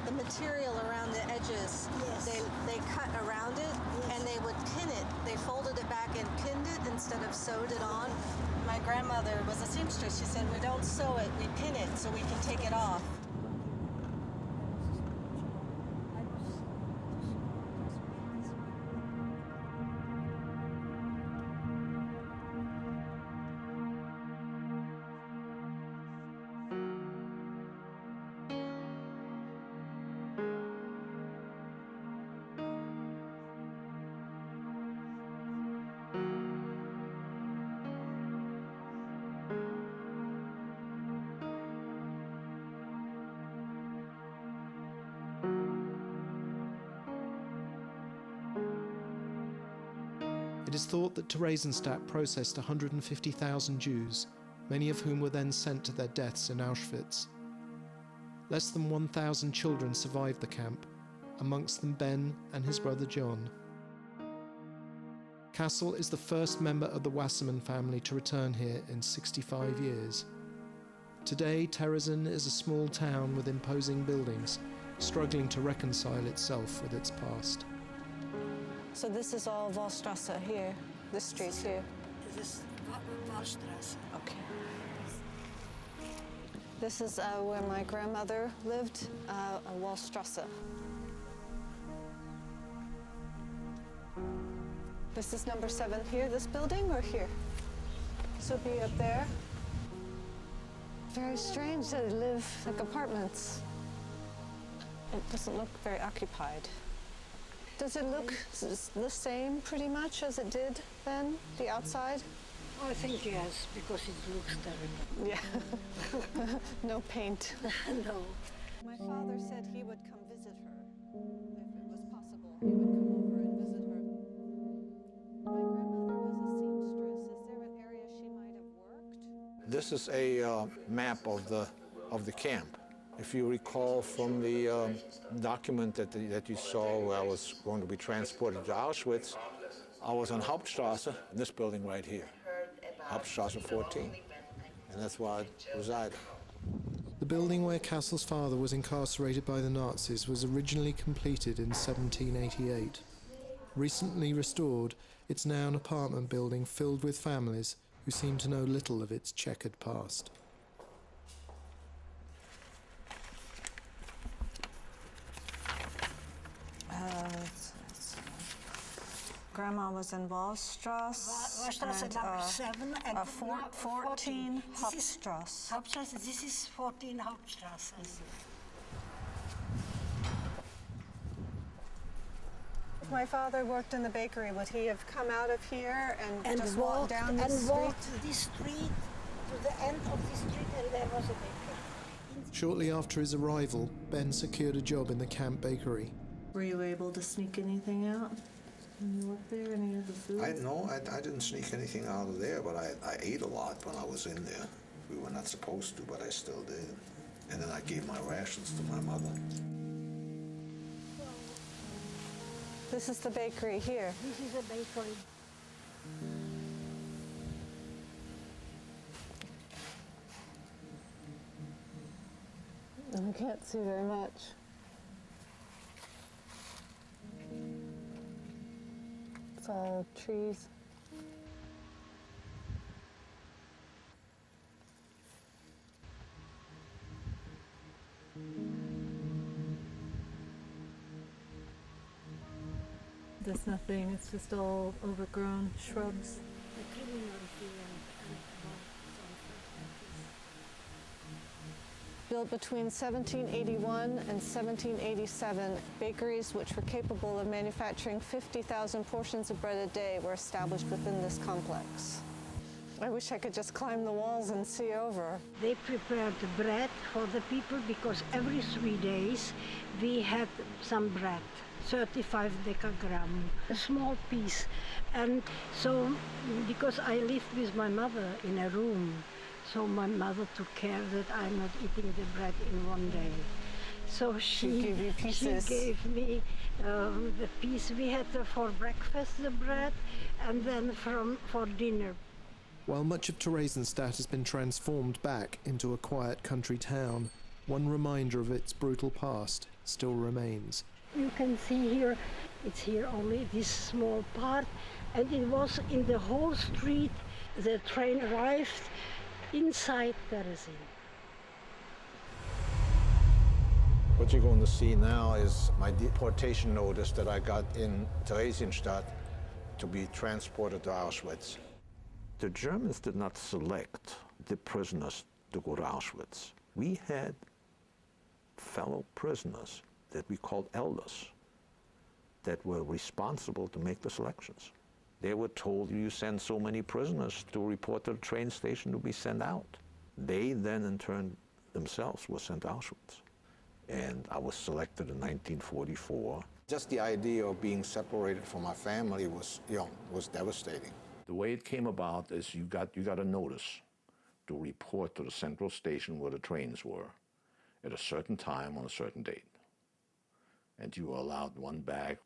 the material around the edges, Yes. they cut around it, and they would pin it. They folded it back and pinned it instead of sewed it on. My grandmother was a seamstress. She said, we don't sew it, we pin it so we can take it off. It is thought that Theresienstadt processed 150,000 Jews, many of whom were then sent to their deaths in Auschwitz. Less than 1,000 children survived the camp, amongst them Ben and his brother John. Kastle is the first member of the Waserman family to return here in 65 years. Today, Terezin is a small town with imposing buildings, struggling to reconcile itself with its past. So this is all Wallstrasse here, this street here. This is Wallstrasse. Okay. This is where my grandmother lived, Wallstrasse. This is number 7 here, this building, or here? This would be up there. Very strange that they live like apartments. It doesn't look very occupied. Does it look the same pretty much as it did then, the outside? I think yes, because it looks terrible. Yeah. No paint. No. My father said he would come visit her. If it was possible, he would come over and visit her. My grandmother was a seamstress. Is there an area she might have worked? This is a map of the camp. If you recall from the document that you saw where I was going to be transported to Auschwitz, I was on Hauptstrasse, in this building right here, Hauptstrasse 14, and that's where I resided. The building where Kastle's father was incarcerated by the Nazis was originally completed in 1788. Recently restored, it's now an apartment building filled with families who seem to know little of its checkered past. Grandma was in Wallstrasse. Wallstrasse number 7 and 14 Hauptstrasse. Hauptstrasse, this is 14 Hauptstrasse. If my father worked in the bakery, would he have come out of here and just walked walked down this and street? walked this street to the end of the street, and there was a bakery. Shortly after his arrival, Ben secured a job in the camp bakery. Were you able to sneak anything out when you worked there? Any of the food? I didn't sneak anything out of there, but I ate a lot when I was in there. We were not supposed to, but I still did. And then I gave my rations to my mother. This is the bakery here. This is a bakery. I can't see very much. It's all trees. There's nothing, it's just all overgrown shrubs. Built between 1781 and 1787, bakeries which were capable of manufacturing 50,000 portions of bread a day were established within this complex. I wish I could just climb the walls and see over. They prepared bread for the people because every 3 days we had some bread, 35 decagram, a small piece. And so, because I lived with my mother in a room, so my mother took care that I'm not eating the bread in one day. So she gave you pieces. She gave me the piece. We had for breakfast the bread, and then for dinner. While much of Theresienstadt has been transformed back into a quiet country town, one reminder of its brutal past still remains. You can see here, it's here only this small part, and it was in the whole street. The train arrived inside Terezin. What you're going to see now is my deportation notice that I got in Theresienstadt to be transported to Auschwitz. The Germans did not select the prisoners to go to Auschwitz. We had fellow prisoners that we called elders that were responsible to make the selections. They were told, you send so many prisoners to report to the train station to be sent out. They then, in turn, themselves were sent to Auschwitz. And I was selected in 1944. Just the idea of being separated from my family was devastating. The way it came about is you got a notice to report to the central station where the trains were at a certain time on a certain date. And you were allowed one bag,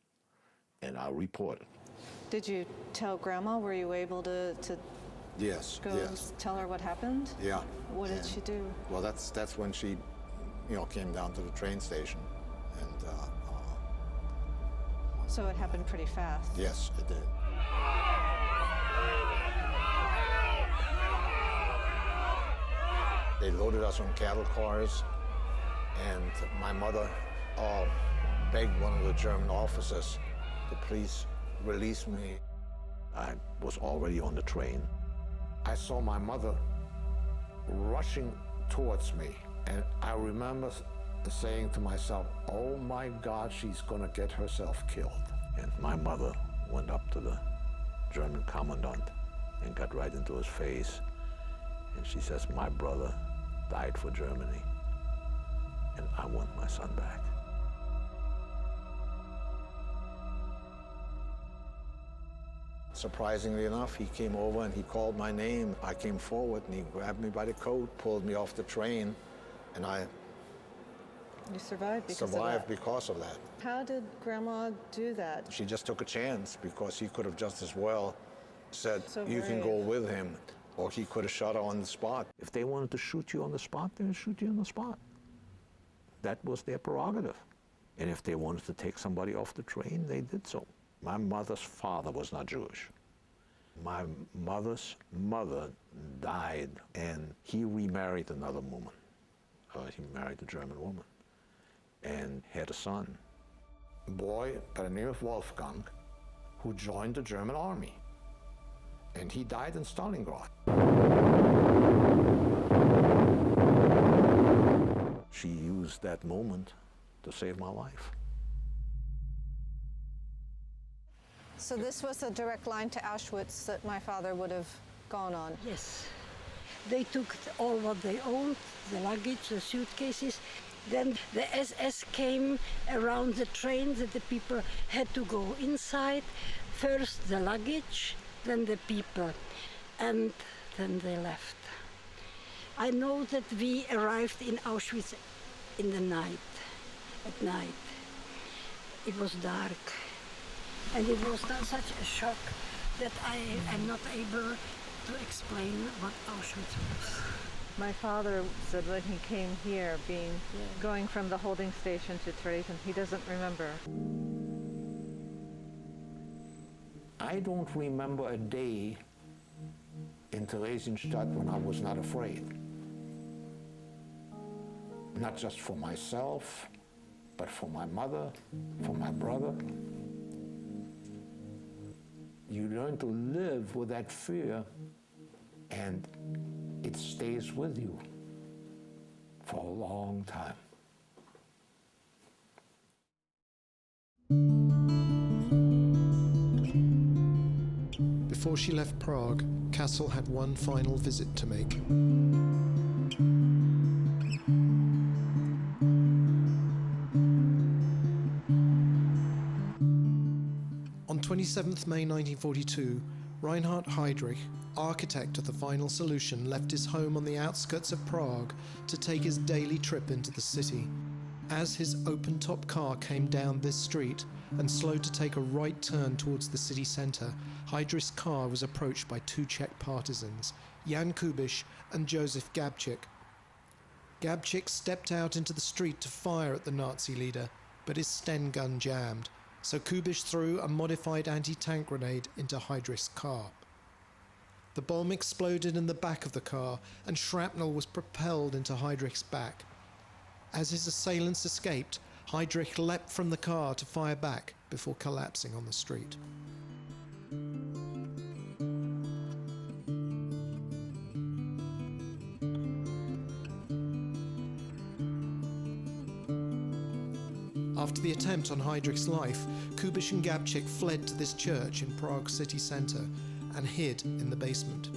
and I reported. Did you tell Grandma? Were you able to Yes, go yes. tell her what happened? Yeah. What did she do? Well, that's when she, came down to the train station, and So it happened pretty fast. yes, it did. They loaded us on cattle cars, and my mother begged one of the German officers to please release me. I was already on the train. I saw my mother rushing towards me, and I remember saying to myself, oh my God, she's gonna get herself killed. And my mother went up to the German commandant and got right into his face, and she says, my brother died for Germany, and I want my son back. Surprisingly enough, he came over and he called my name. I came forward and he grabbed me by the coat, pulled me off the train, and I You survived because survived of that. because of that. How did Grandma do that? She just took a chance because he could have just as well said, So you can go brave. with him, or he could have shot her on the spot. If they wanted to shoot you on the spot, they would shoot you on the spot. That was their prerogative. And if they wanted to take somebody off the train, they did so. My mother's father was not Jewish. My mother's mother died, and he remarried another woman. He married a German woman and had a son, a boy by the name of Wolfgang, who joined the German army. And he died in Stalingrad. She used that moment to save my life. So this was a direct line to Auschwitz that my father would have gone on. Yes. They took all what they owned, the luggage, the suitcases. Then the SS came around the train that the people had to go inside. First the luggage, then the people, and then they left. I know that we arrived in Auschwitz in the night, at night. It was dark, and it was such a shock that I am not able to explain what Auschwitz was. My father said when he came here, going from the holding station to Theresienstadt, he doesn't remember. I don't remember a day in Theresienstadt when I was not afraid. Not just for myself, but for my mother, for my brother. You learn to live with that fear, and it stays with you for a long time. Before she left Prague, Kastle had one final visit to make. On 27th May 1942, Reinhard Heydrich, architect of the final solution, left his home on the outskirts of Prague to take his daily trip into the city. As his open-top car came down this street and slowed to take a right turn towards the city centre, Heydrich's car was approached by two Czech partisans, Jan Kubiš and Josef Gabčík. Gabčík stepped out into the street to fire at the Nazi leader, but his Sten gun jammed, so Kubiš threw a modified anti-tank grenade into Heydrich's car. The bomb exploded in the back of the car, and shrapnel was propelled into Heydrich's back. As his assailants escaped, Heydrich leapt from the car to fire back before collapsing on the street. After the attempt on Heydrich's life, Kubiš and Gabčík fled to this church in Prague city centre and hid in the basement.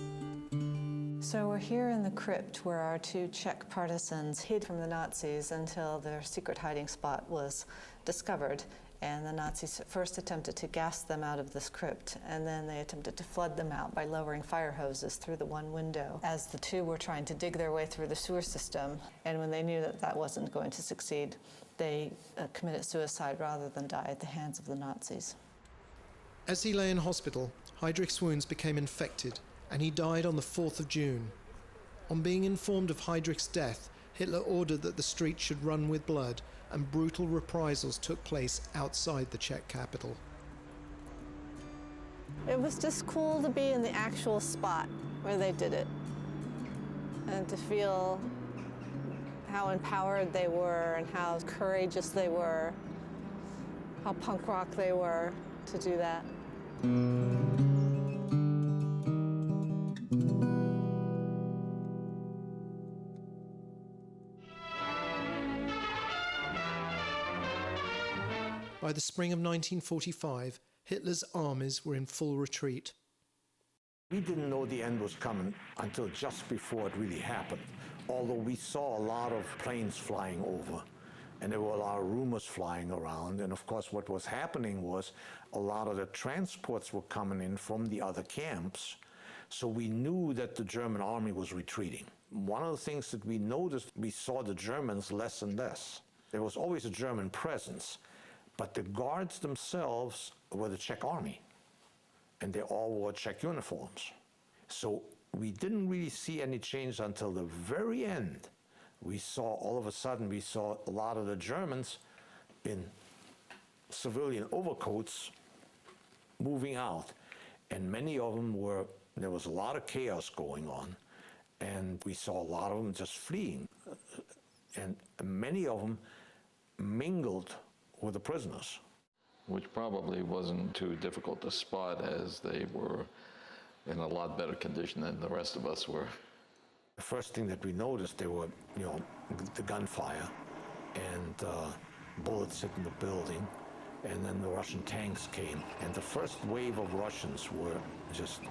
So we're here in the crypt where our two Czech partisans hid from the Nazis until their secret hiding spot was discovered. And the Nazis first attempted to gas them out of this crypt, and then they attempted to flood them out by lowering fire hoses through the one window as the two were trying to dig their way through the sewer system. And when they knew that that wasn't going to succeed, they committed suicide rather than die at the hands of the Nazis. As he lay in hospital, Heydrich's wounds became infected, and he died on the 4th of June. On being informed of Heydrich's death, Hitler ordered that the street should run with blood, and brutal reprisals took place outside the Czech capital. It was just cool to be in the actual spot where they did it, and to feel how empowered they were and how courageous they were, how punk rock they were to do that. By the spring of 1945, Hitler's armies were in full retreat. We didn't know the end was coming until just before it really happened. Although we saw a lot of planes flying over, and there were a lot of rumors flying around. And of course, what was happening was a lot of the transports were coming in from the other camps. So we knew that the German army was retreating. One of the things that we noticed, we saw the Germans less and less. There was always a German presence, but the guards themselves were the Czech army, and they all wore Czech uniforms. So we didn't really see any change until the very end. We saw, all of a sudden, we saw a lot of the Germans in civilian overcoats moving out. And many of them were, there was a lot of chaos going on. And we saw a lot of them just fleeing. And many of them mingled with the prisoners. Which probably wasn't too difficult to spot, as they were in a lot better condition than the rest of us were. The first thing that we noticed, there were, the gunfire and bullets hitting the building, and then the Russian tanks came. And the first wave of Russians were just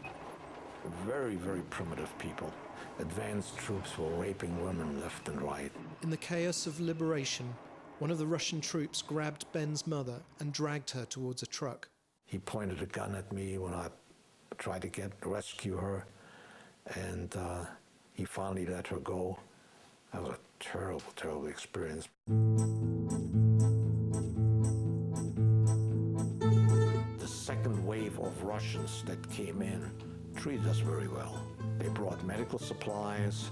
very, very primitive people. Advanced troops were raping women left and right. In the chaos of liberation, one of the Russian troops grabbed Ben's mother and dragged her towards a truck. He pointed a gun at me when I tried to rescue her, and he finally let her go. That was a terrible, terrible experience. The second wave of Russians that came in treated us very well. They brought medical supplies,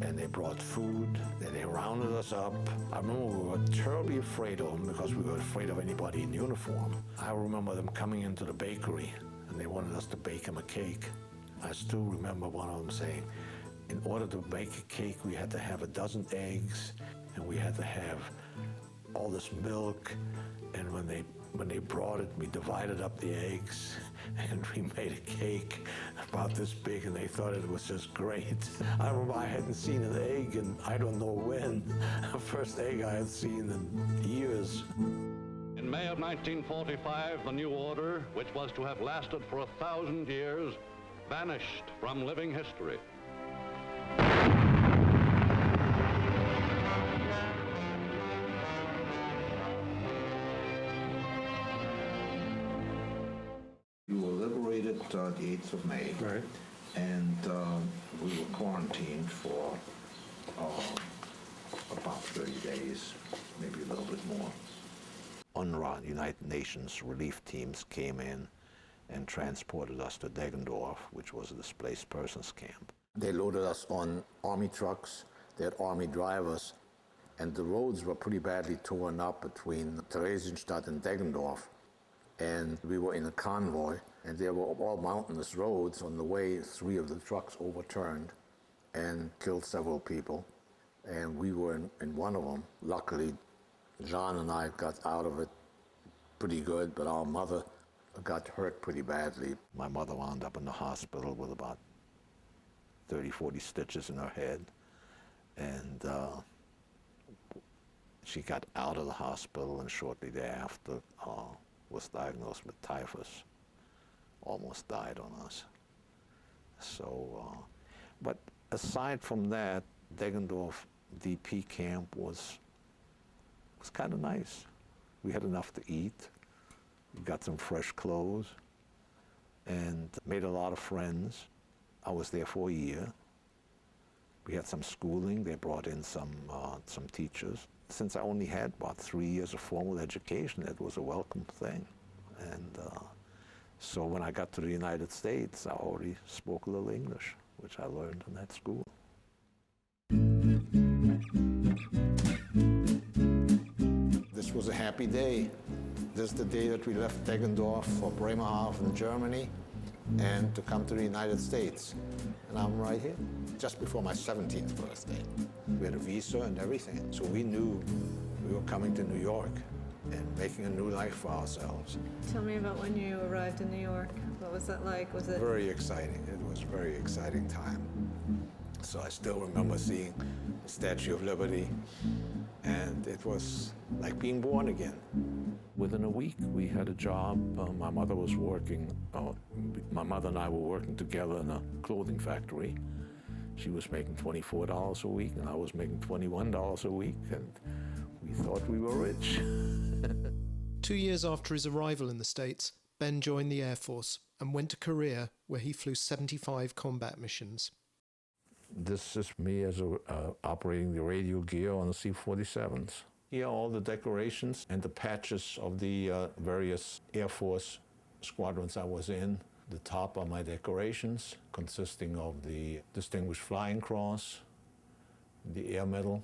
and they brought food, and they rounded us up. I remember we were terribly afraid of them because we were afraid of anybody in uniform. I remember them coming into the bakery, and they wanted us to bake them a cake. I still remember one of them saying, in order to bake a cake, we had to have a dozen eggs, and we had to have all this milk, and when they brought it, we divided up the eggs, and we made a cake about this big, and they thought it was just great. I remember I hadn't seen an egg in I don't know when, the first egg I had seen in years. In May of of 1945, the new order, which was to have lasted for 1,000 years, vanished from living history. We were liberated the 8th of May. Right. And we were quarantined for about 30 days, maybe a little bit more. UNRWA, United Nations relief teams, came in and transported us to Deggendorf, which was a displaced persons camp. They loaded us on army trucks. They had army drivers, and the roads were pretty badly torn up between Theresienstadt and Deggendorf. And we were in a convoy, and there were all mountainous roads. On the way, 3 of the trucks overturned and killed several people. And we were in one of them. Luckily, John and I got out of it pretty good, but our mother got hurt pretty badly. My mother wound up in the hospital with about 30, 40 stitches in her head. And she got out of the hospital, and shortly thereafter was diagnosed with typhus. Almost died on us. So, but aside from that, Deggendorf DP camp was kind of nice. We had enough to eat. We got some fresh clothes and made a lot of friends. I was there for a year. We had some schooling. They brought in some teachers. Since I only had about 3 years of formal education, it was a welcome thing. And so when I got to the United States, I already spoke a little English, which I learned in that school. This was a happy day. This is the day that we left Deggendorf for Bremerhaven, Germany, and to come to the United States. And I'm right here, just before my 17th birthday. We had a visa and everything, so we knew we were coming to New York and making a new life for ourselves. Tell me about when you arrived in New York. What was that like? Was it very exciting? It was a very exciting time. So I still remember seeing the Statue of Liberty, and it was like being born again. Within a week, we had a job. My mother was working, my mother and I were working together in a clothing factory. She was making $24 a week, and I was making $21 a week, and we thought we were rich. 2 years after his arrival in the States, Ben joined the Air Force and went to Korea, where he flew 75 combat missions. This is me as operating the radio gear on the C-47s. Here are all the decorations and the patches of the various Air Force squadrons I was in. The top are my decorations, consisting of the Distinguished Flying Cross, the Air Medal,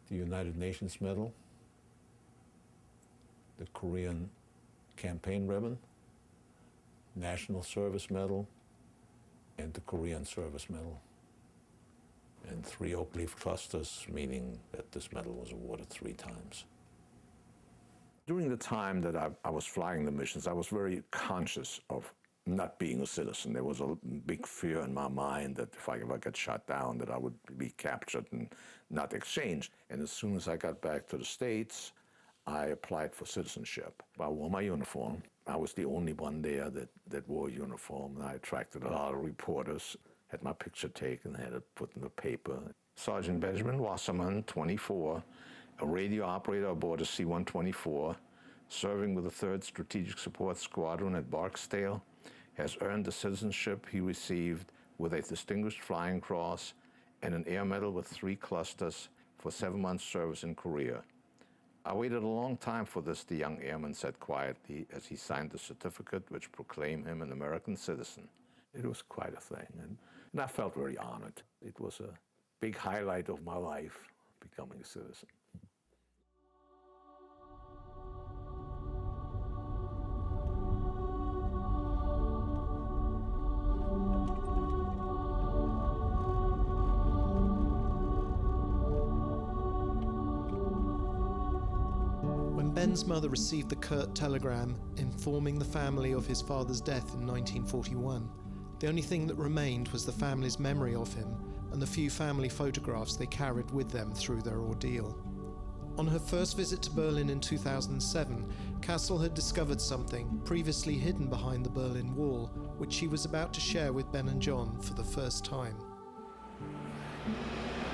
the United Nations Medal, the Korean Campaign Ribbon, National Service Medal, and the Korean Service Medal. And 3 oak leaf clusters, meaning that this medal was awarded 3 times. During the time that I was flying the missions, I was very conscious of not being a citizen. There was a big fear in my mind that if I ever got shot down, that I would be captured and not exchanged. And as soon as I got back to the States, I applied for citizenship. I wore my uniform. I was the only one there that wore a uniform, and I attracted a lot of reporters, had my picture taken, had it put in the paper. Sergeant Benjamin Waserman, 24, a radio operator aboard a C-124, serving with the 3rd Strategic Support Squadron at Barksdale, has earned the citizenship he received with a Distinguished Flying Cross and an Air Medal with 3 clusters for 7 months' service in Korea. I waited a long time for this, the young airman said quietly as he signed the certificate which proclaimed him an American citizen. It was quite a thing, and I felt very honored. It was a big highlight of my life, becoming a citizen. Ben's mother received the curt telegram informing the family of his father's death in 1941. The only thing that remained was the family's memory of him and the few family photographs they carried with them through their ordeal. On her first visit to Berlin in 2007, Kastle had discovered something previously hidden behind the Berlin Wall, which she was about to share with Ben and John for the first time.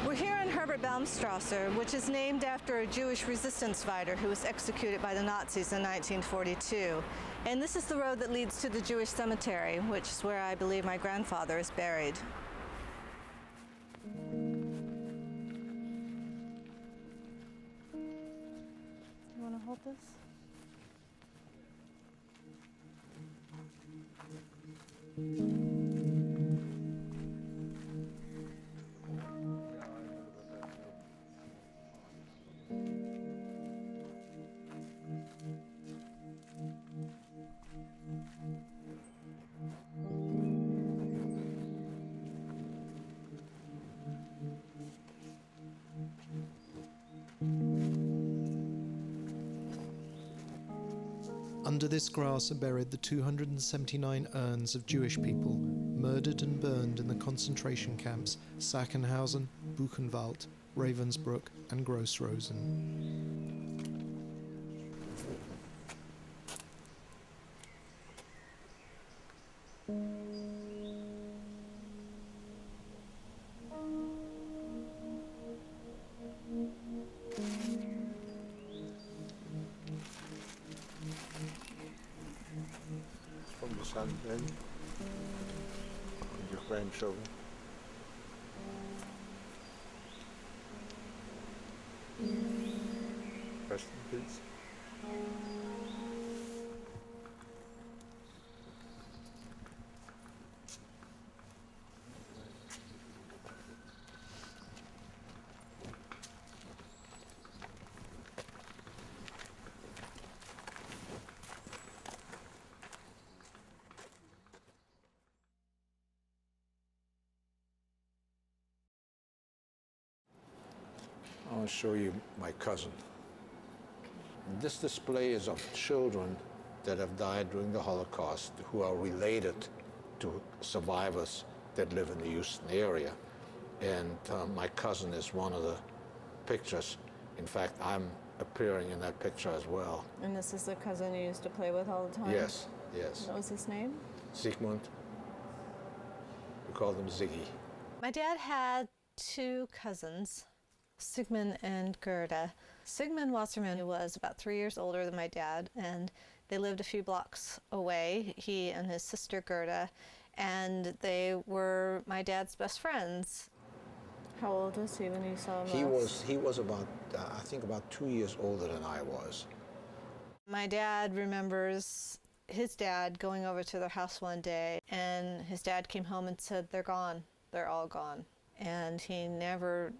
We're here in Herbert Baumstrasse, which is named after a Jewish resistance fighter who was executed by the Nazis in 1942. And this is the road that leads to the Jewish cemetery, which is where I believe my grandfather is buried. You want to hold this? Under this grass are buried the 279 urns of Jewish people murdered and burned in the concentration camps Sachsenhausen, Buchenwald, Ravensbrück and Gross-Rosen. From the sun then, and your grandchildren. Rest in peace. I want to show you my cousin. This display is of children that have died during the Holocaust who are related to survivors that live in the Houston area. And my cousin is one of the pictures. In fact, I'm appearing in that picture as well. And this is the cousin you used to play with all the time? Yes, yes. What was his name? Sigmund. We call them Ziggy. My dad had two cousins, Sigmund and Gerda. Sigmund Waserman was about 3 years older than my dad, and they lived a few blocks away, he and his sister Gerda, and they were my dad's best friends. How old was he when you saw him last? He was about, I think about 2 years older than I was. My dad remembers his dad going over to their house one day, and his dad came home and said, "They're gone. They're all gone." And he never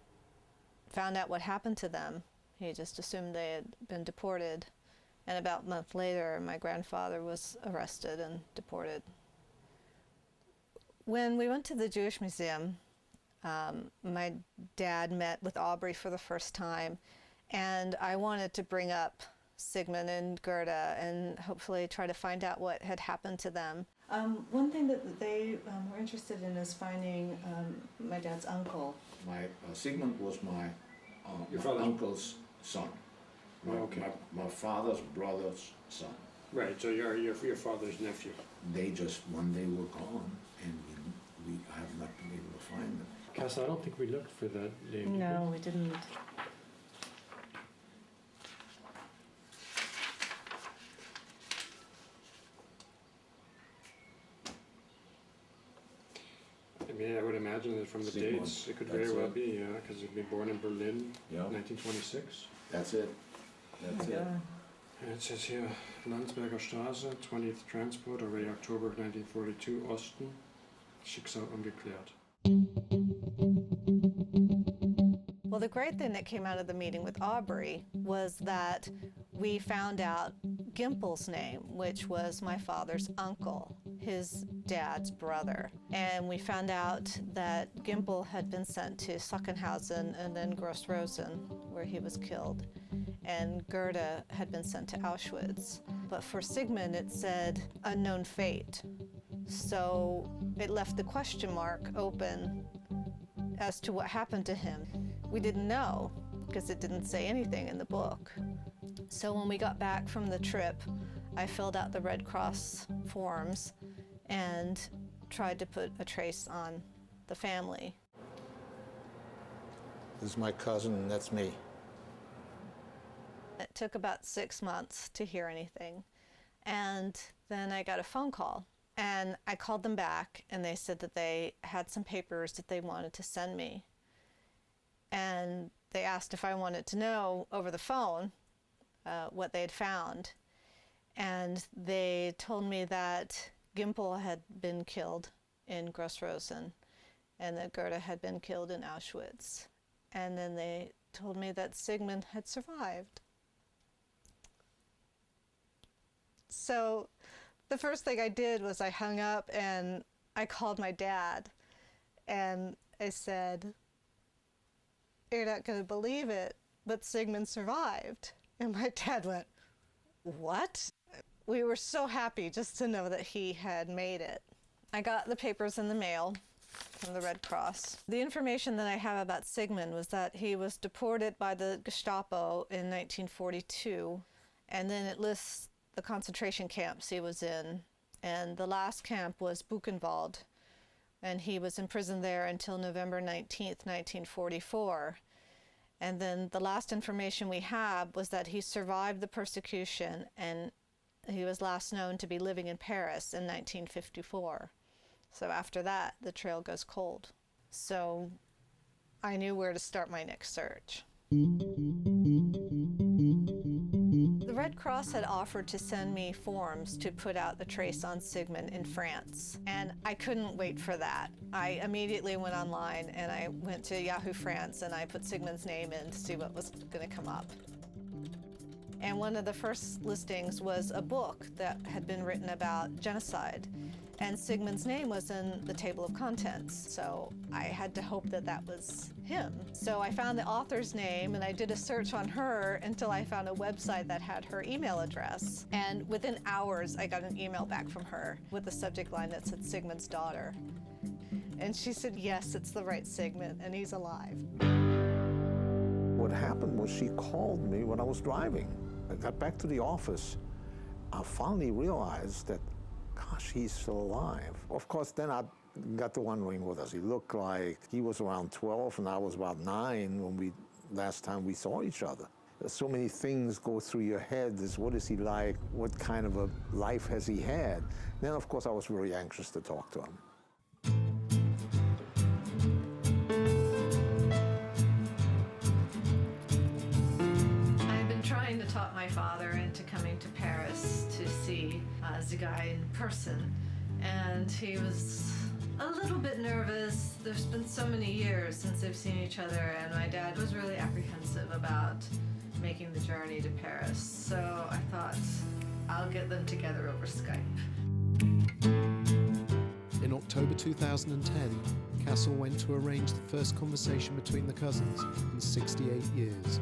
found out what happened to them. He just assumed they had been deported. And about a month later, my grandfather was arrested and deported. When we went to the Jewish Museum, my dad met with Aubrey for the first time, and I wanted to bring up Sigmund and Gerda and hopefully try to find out what had happened to them. One thing that they were interested in is finding my dad's uncle. Sigmund was my father's- uncle's son. My father's brother's son. Right, so you're your father's nephew. They just one day were gone, and I have not been able to find them. Kastle, I don't think we looked for that name. No, we didn't. I mean, I would imagine that from the Sigmund, dates, it could that's very well it. be, yeah, because he'd been born in Berlin, Yeah. 1926. That's it. That's it. And it says here, Landsberger Straße, 20th Transport, array October 1942, Osten, Schicksal ungeklärt. Well, the great thing that came out of the meeting with Aubrey was that we found out Gimpel's name, which was my father's uncle, his dad's brother. And we found out that Gimpel had been sent to Sachsenhausen and then Gross-Rosen, where he was killed. And Gerda had been sent to Auschwitz. But for Sigmund, it said unknown fate. So it left the question mark open as to what happened to him. We didn't know, because it didn't say anything in the book. So when we got back from the trip, I filled out the Red Cross forms and tried to put a trace on the family. This is my cousin, and that's me. It took about 6 months to hear anything. And then I got a phone call, and I called them back, and they said that they had some papers that they wanted to send me. And they asked if I wanted to know over the phone what they had found. And they told me that Gimpel had been killed in Gross-Rosen and that Gerda had been killed in Auschwitz. And then they told me that Sigmund had survived. So the first thing I did was I hung up and I called my dad and I said, "You're not going to believe it, but Sigmund survived." And my dad went, "What?" We were so happy just to know that he had made it. I got the papers in the mail from the Red Cross. The information that I have about Sigmund was that he was deported by the Gestapo in 1942, and then it lists the concentration camps he was in. And the last camp was Buchenwald, and he was imprisoned there until November 19th, 1944. And then the last information we have was that he survived the persecution, and he was last known to be living in Paris in 1954. So after that, the trail goes cold. So I knew where to start my next search. The Red Cross had offered to send me forms to put out the trace on Sigmund in France, and I couldn't wait for that. I immediately went online and I went to Yahoo France and I put Sigmund's name in to see what was going to come up. And one of the first listings was a book that had been written about genocide, and Sigmund's name was in the table of contents, so I had to hope that that was him. So I found the author's name and I did a search on her until I found a website that had her email address, and within hours I got an email back from her with a subject line that said Sigmund's daughter. And she said, yes, it's the right Sigmund and he's alive. What happened was she called me when I was driving. I got back to the office. I finally realized that, gosh, he's still alive. Of course, then I got to wondering, what does he look like? He was around 12 and I was about 9 when last time we saw each other. There's so many things go through your head. What is he like? What kind of a life has he had? Then, of course, I was very anxious to talk to him. Trying to talk my father into coming to Paris to see the guy in person, and he was a little bit nervous. There's been so many years since they've seen each other, and my dad was really apprehensive about making the journey to Paris. So I thought, I'll get them together over Skype. In October 2010, Kastle went to arrange the first conversation between the cousins in 68 years.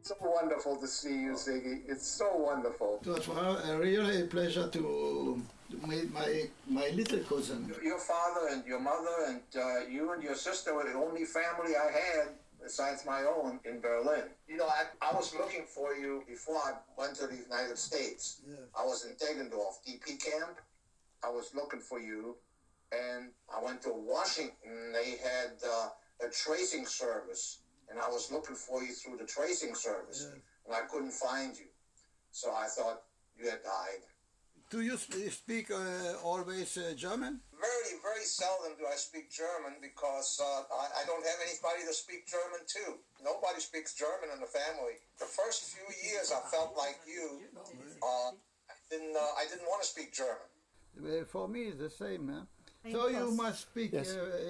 So wonderful to see you, Ziggy. It's so wonderful. It was really a pleasure to meet my little cousin. Your father and your mother and you and your sister were the only family I had, besides my own, in Berlin. You know, I was looking for you before I went to the United States. Yeah. I was in Deggendorf, DP camp. I was looking for you, and I went to Washington. They had a tracing service. And I was looking for you through the tracing service, and I couldn't find you. So I thought you had died. Do you speak always German? Very, very seldom do I speak German because I don't have anybody to speak German to. Nobody speaks German in the family. The first few years I felt like you. I didn't want to speak German. For me, it's the same. So you must speak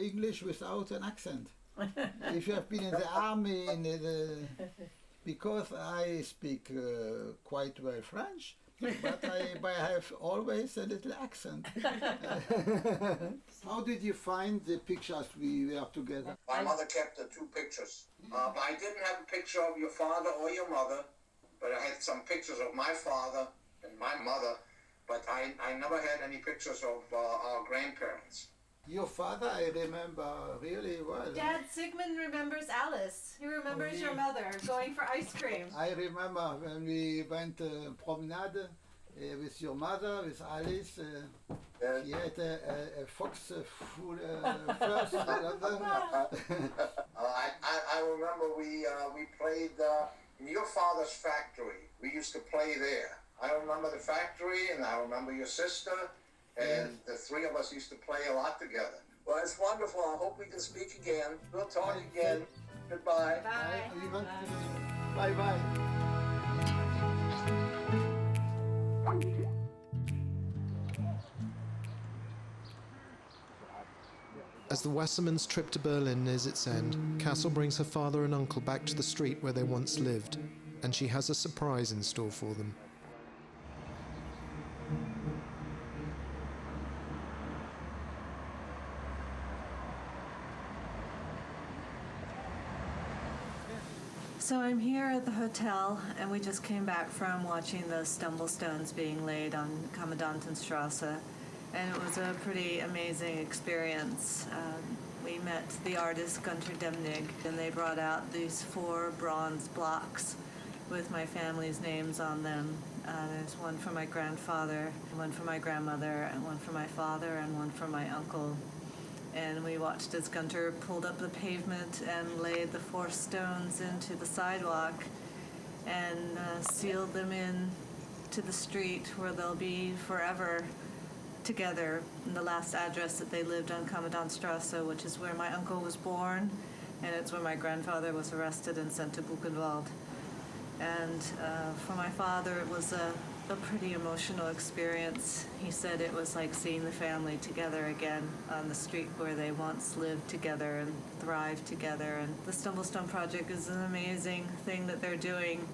English without an accent. If you have been in the army, because I speak quite well French, but I have always a little accent. How did you find the pictures we were together? My mother kept the 2 pictures. I didn't have a picture of your father or your mother, but I had some pictures of my father and my mother, but I never had any pictures of our grandparents. Your father, I remember really well. Dad, Sigmund remembers Alice. He remembers your mother going for ice cream. I remember when we went promenade with your mother, with Alice. She had a fox food first. I remember we played in your father's factory. We used to play there. I remember the factory, and I remember your sister, and the three of us used to play a lot together. Well, it's wonderful. I hope we can speak again. We'll talk again. Goodbye. Bye. Bye-bye. As the Wasermans' trip to Berlin nears its end, Kastle brings her father and uncle back to the street where they once lived, and she has a surprise in store for them. So I'm here at the hotel, and we just came back from watching the stumble stones being laid on Kommandantenstrasse, and it was a pretty amazing experience. We met the artist Gunter Demnig, and they brought out these 4 bronze blocks with my family's names on them. There's one for my grandfather, one for my grandmother, and one for my father, and one for my uncle. And we watched as Gunter pulled up the pavement and laid the 4 stones into the sidewalk and sealed them in to the street where they'll be forever together in the last address that they lived on Kommandantenstrasse, which is where my uncle was born, and it's where my grandfather was arrested and sent to Buchenwald. And for my father, it was a pretty emotional experience. He said it was like seeing the family together again on the street where they once lived together and thrived together. And the Stumblestone Project is an amazing thing that they're doing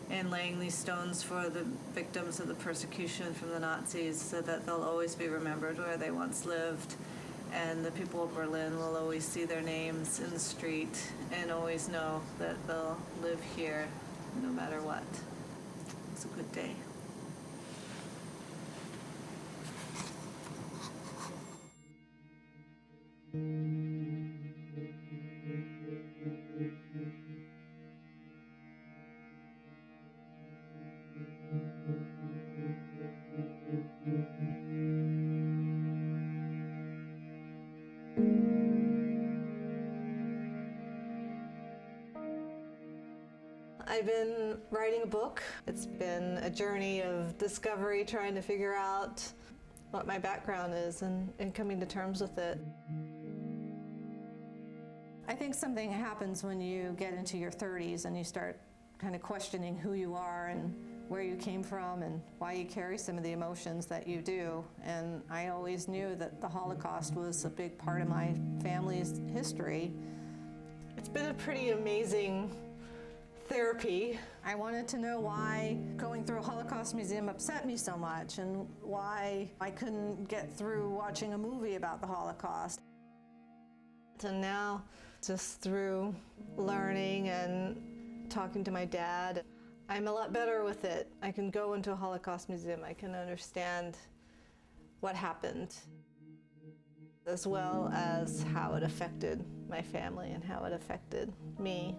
in laying these stones for the victims of the persecution from the Nazis so that they'll always be remembered where they once lived. And the people of Berlin will always see their names in the street and always know that they'll live here no matter what. It's a good day. I've been writing a book. It's been a journey of discovery, trying to figure out what my background is and coming to terms with it. I think something happens when you get into your 30s and you start kind of questioning who you are and where you came from and why you carry some of the emotions that you do. And I always knew that the Holocaust was a big part of my family's history. It's been a pretty amazing therapy. I wanted to know why going through a Holocaust museum upset me so much and why I couldn't get through watching a movie about the Holocaust. And now, just through learning and talking to my dad, I'm a lot better with it. I can go into a Holocaust museum. I can understand what happened, as well as how it affected my family and how it affected me,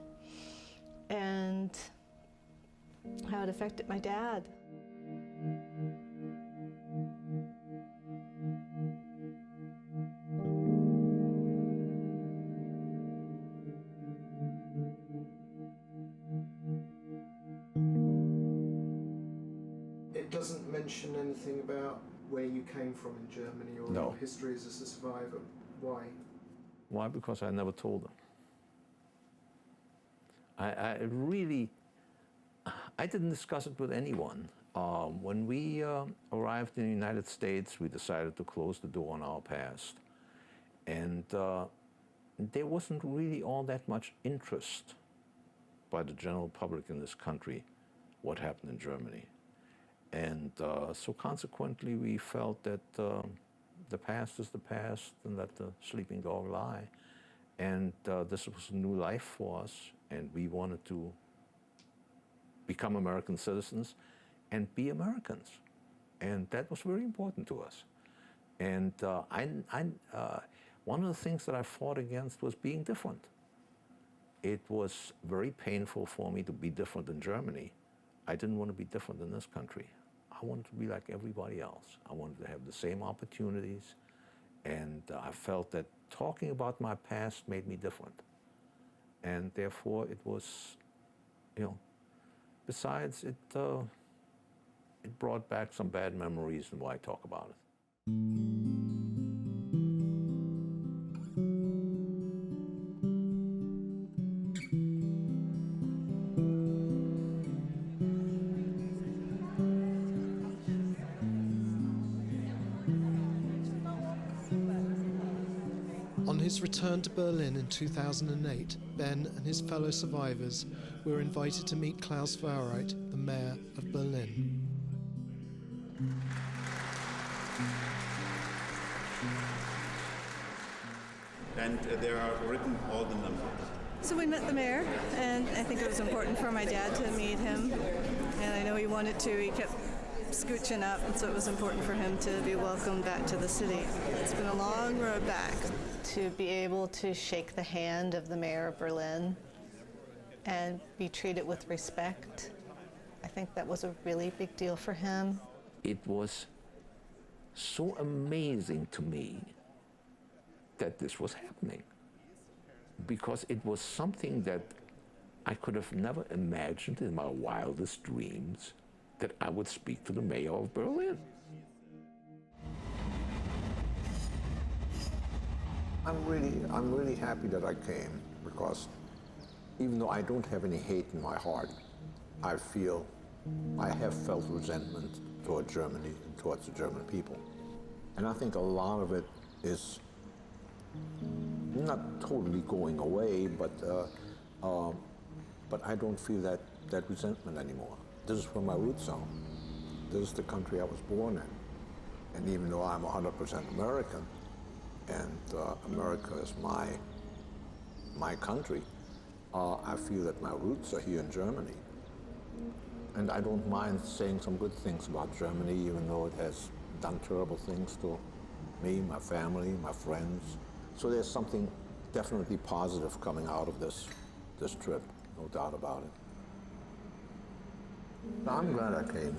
and how it affected my dad. It doesn't mention anything about where you came from in Germany or No. your history as a survivor. Why? Why? Because I never told them. I didn't discuss it with anyone. When we arrived in the United States, we decided to close the door on our past. And there wasn't really all that much interest by the general public in this country what happened in Germany. And so consequently, we felt that the past is the past and let the sleeping dog lie. And this was a new life for us, and we wanted to become American citizens and be Americans. And that was very important to us. And one of the things that I fought against was being different. It was very painful for me to be different in Germany. I didn't want to be different in this country. I wanted to be like everybody else. I wanted to have the same opportunities, and I felt that talking about my past made me different. And therefore it was, you know, besides it brought back some bad memories and why I talk about it. On his return to Berlin in 2008, Ben and his fellow survivors were invited to meet Klaus Wowereit, the mayor of Berlin. And there are written all the numbers. So we met the mayor, and I think it was important for my dad to meet him. And I know he wanted to. He kept scooching up, and so it was important for him to be welcomed back to the city. It's been a long road back. To be able to shake the hand of the mayor of Berlin and be treated with respect, I think that was a really big deal for him. It was so amazing to me that this was happening, because it was something that I could have never imagined in my wildest dreams, that I would speak to the mayor of Berlin. I'm really happy that I came, because even though I don't have any hate in my heart, I have felt resentment toward Germany and towards the German people. And I think a lot of it is not totally going away, but I don't feel that resentment anymore. This is where my roots are. This is the country I was born in. And even though I'm 100% American, and America is my country, I feel that my roots are here in Germany. And I don't mind saying some good things about Germany, even though it has done terrible things to me, my family, my friends. So there's something definitely positive coming out of this trip, no doubt about it. I'm glad I came.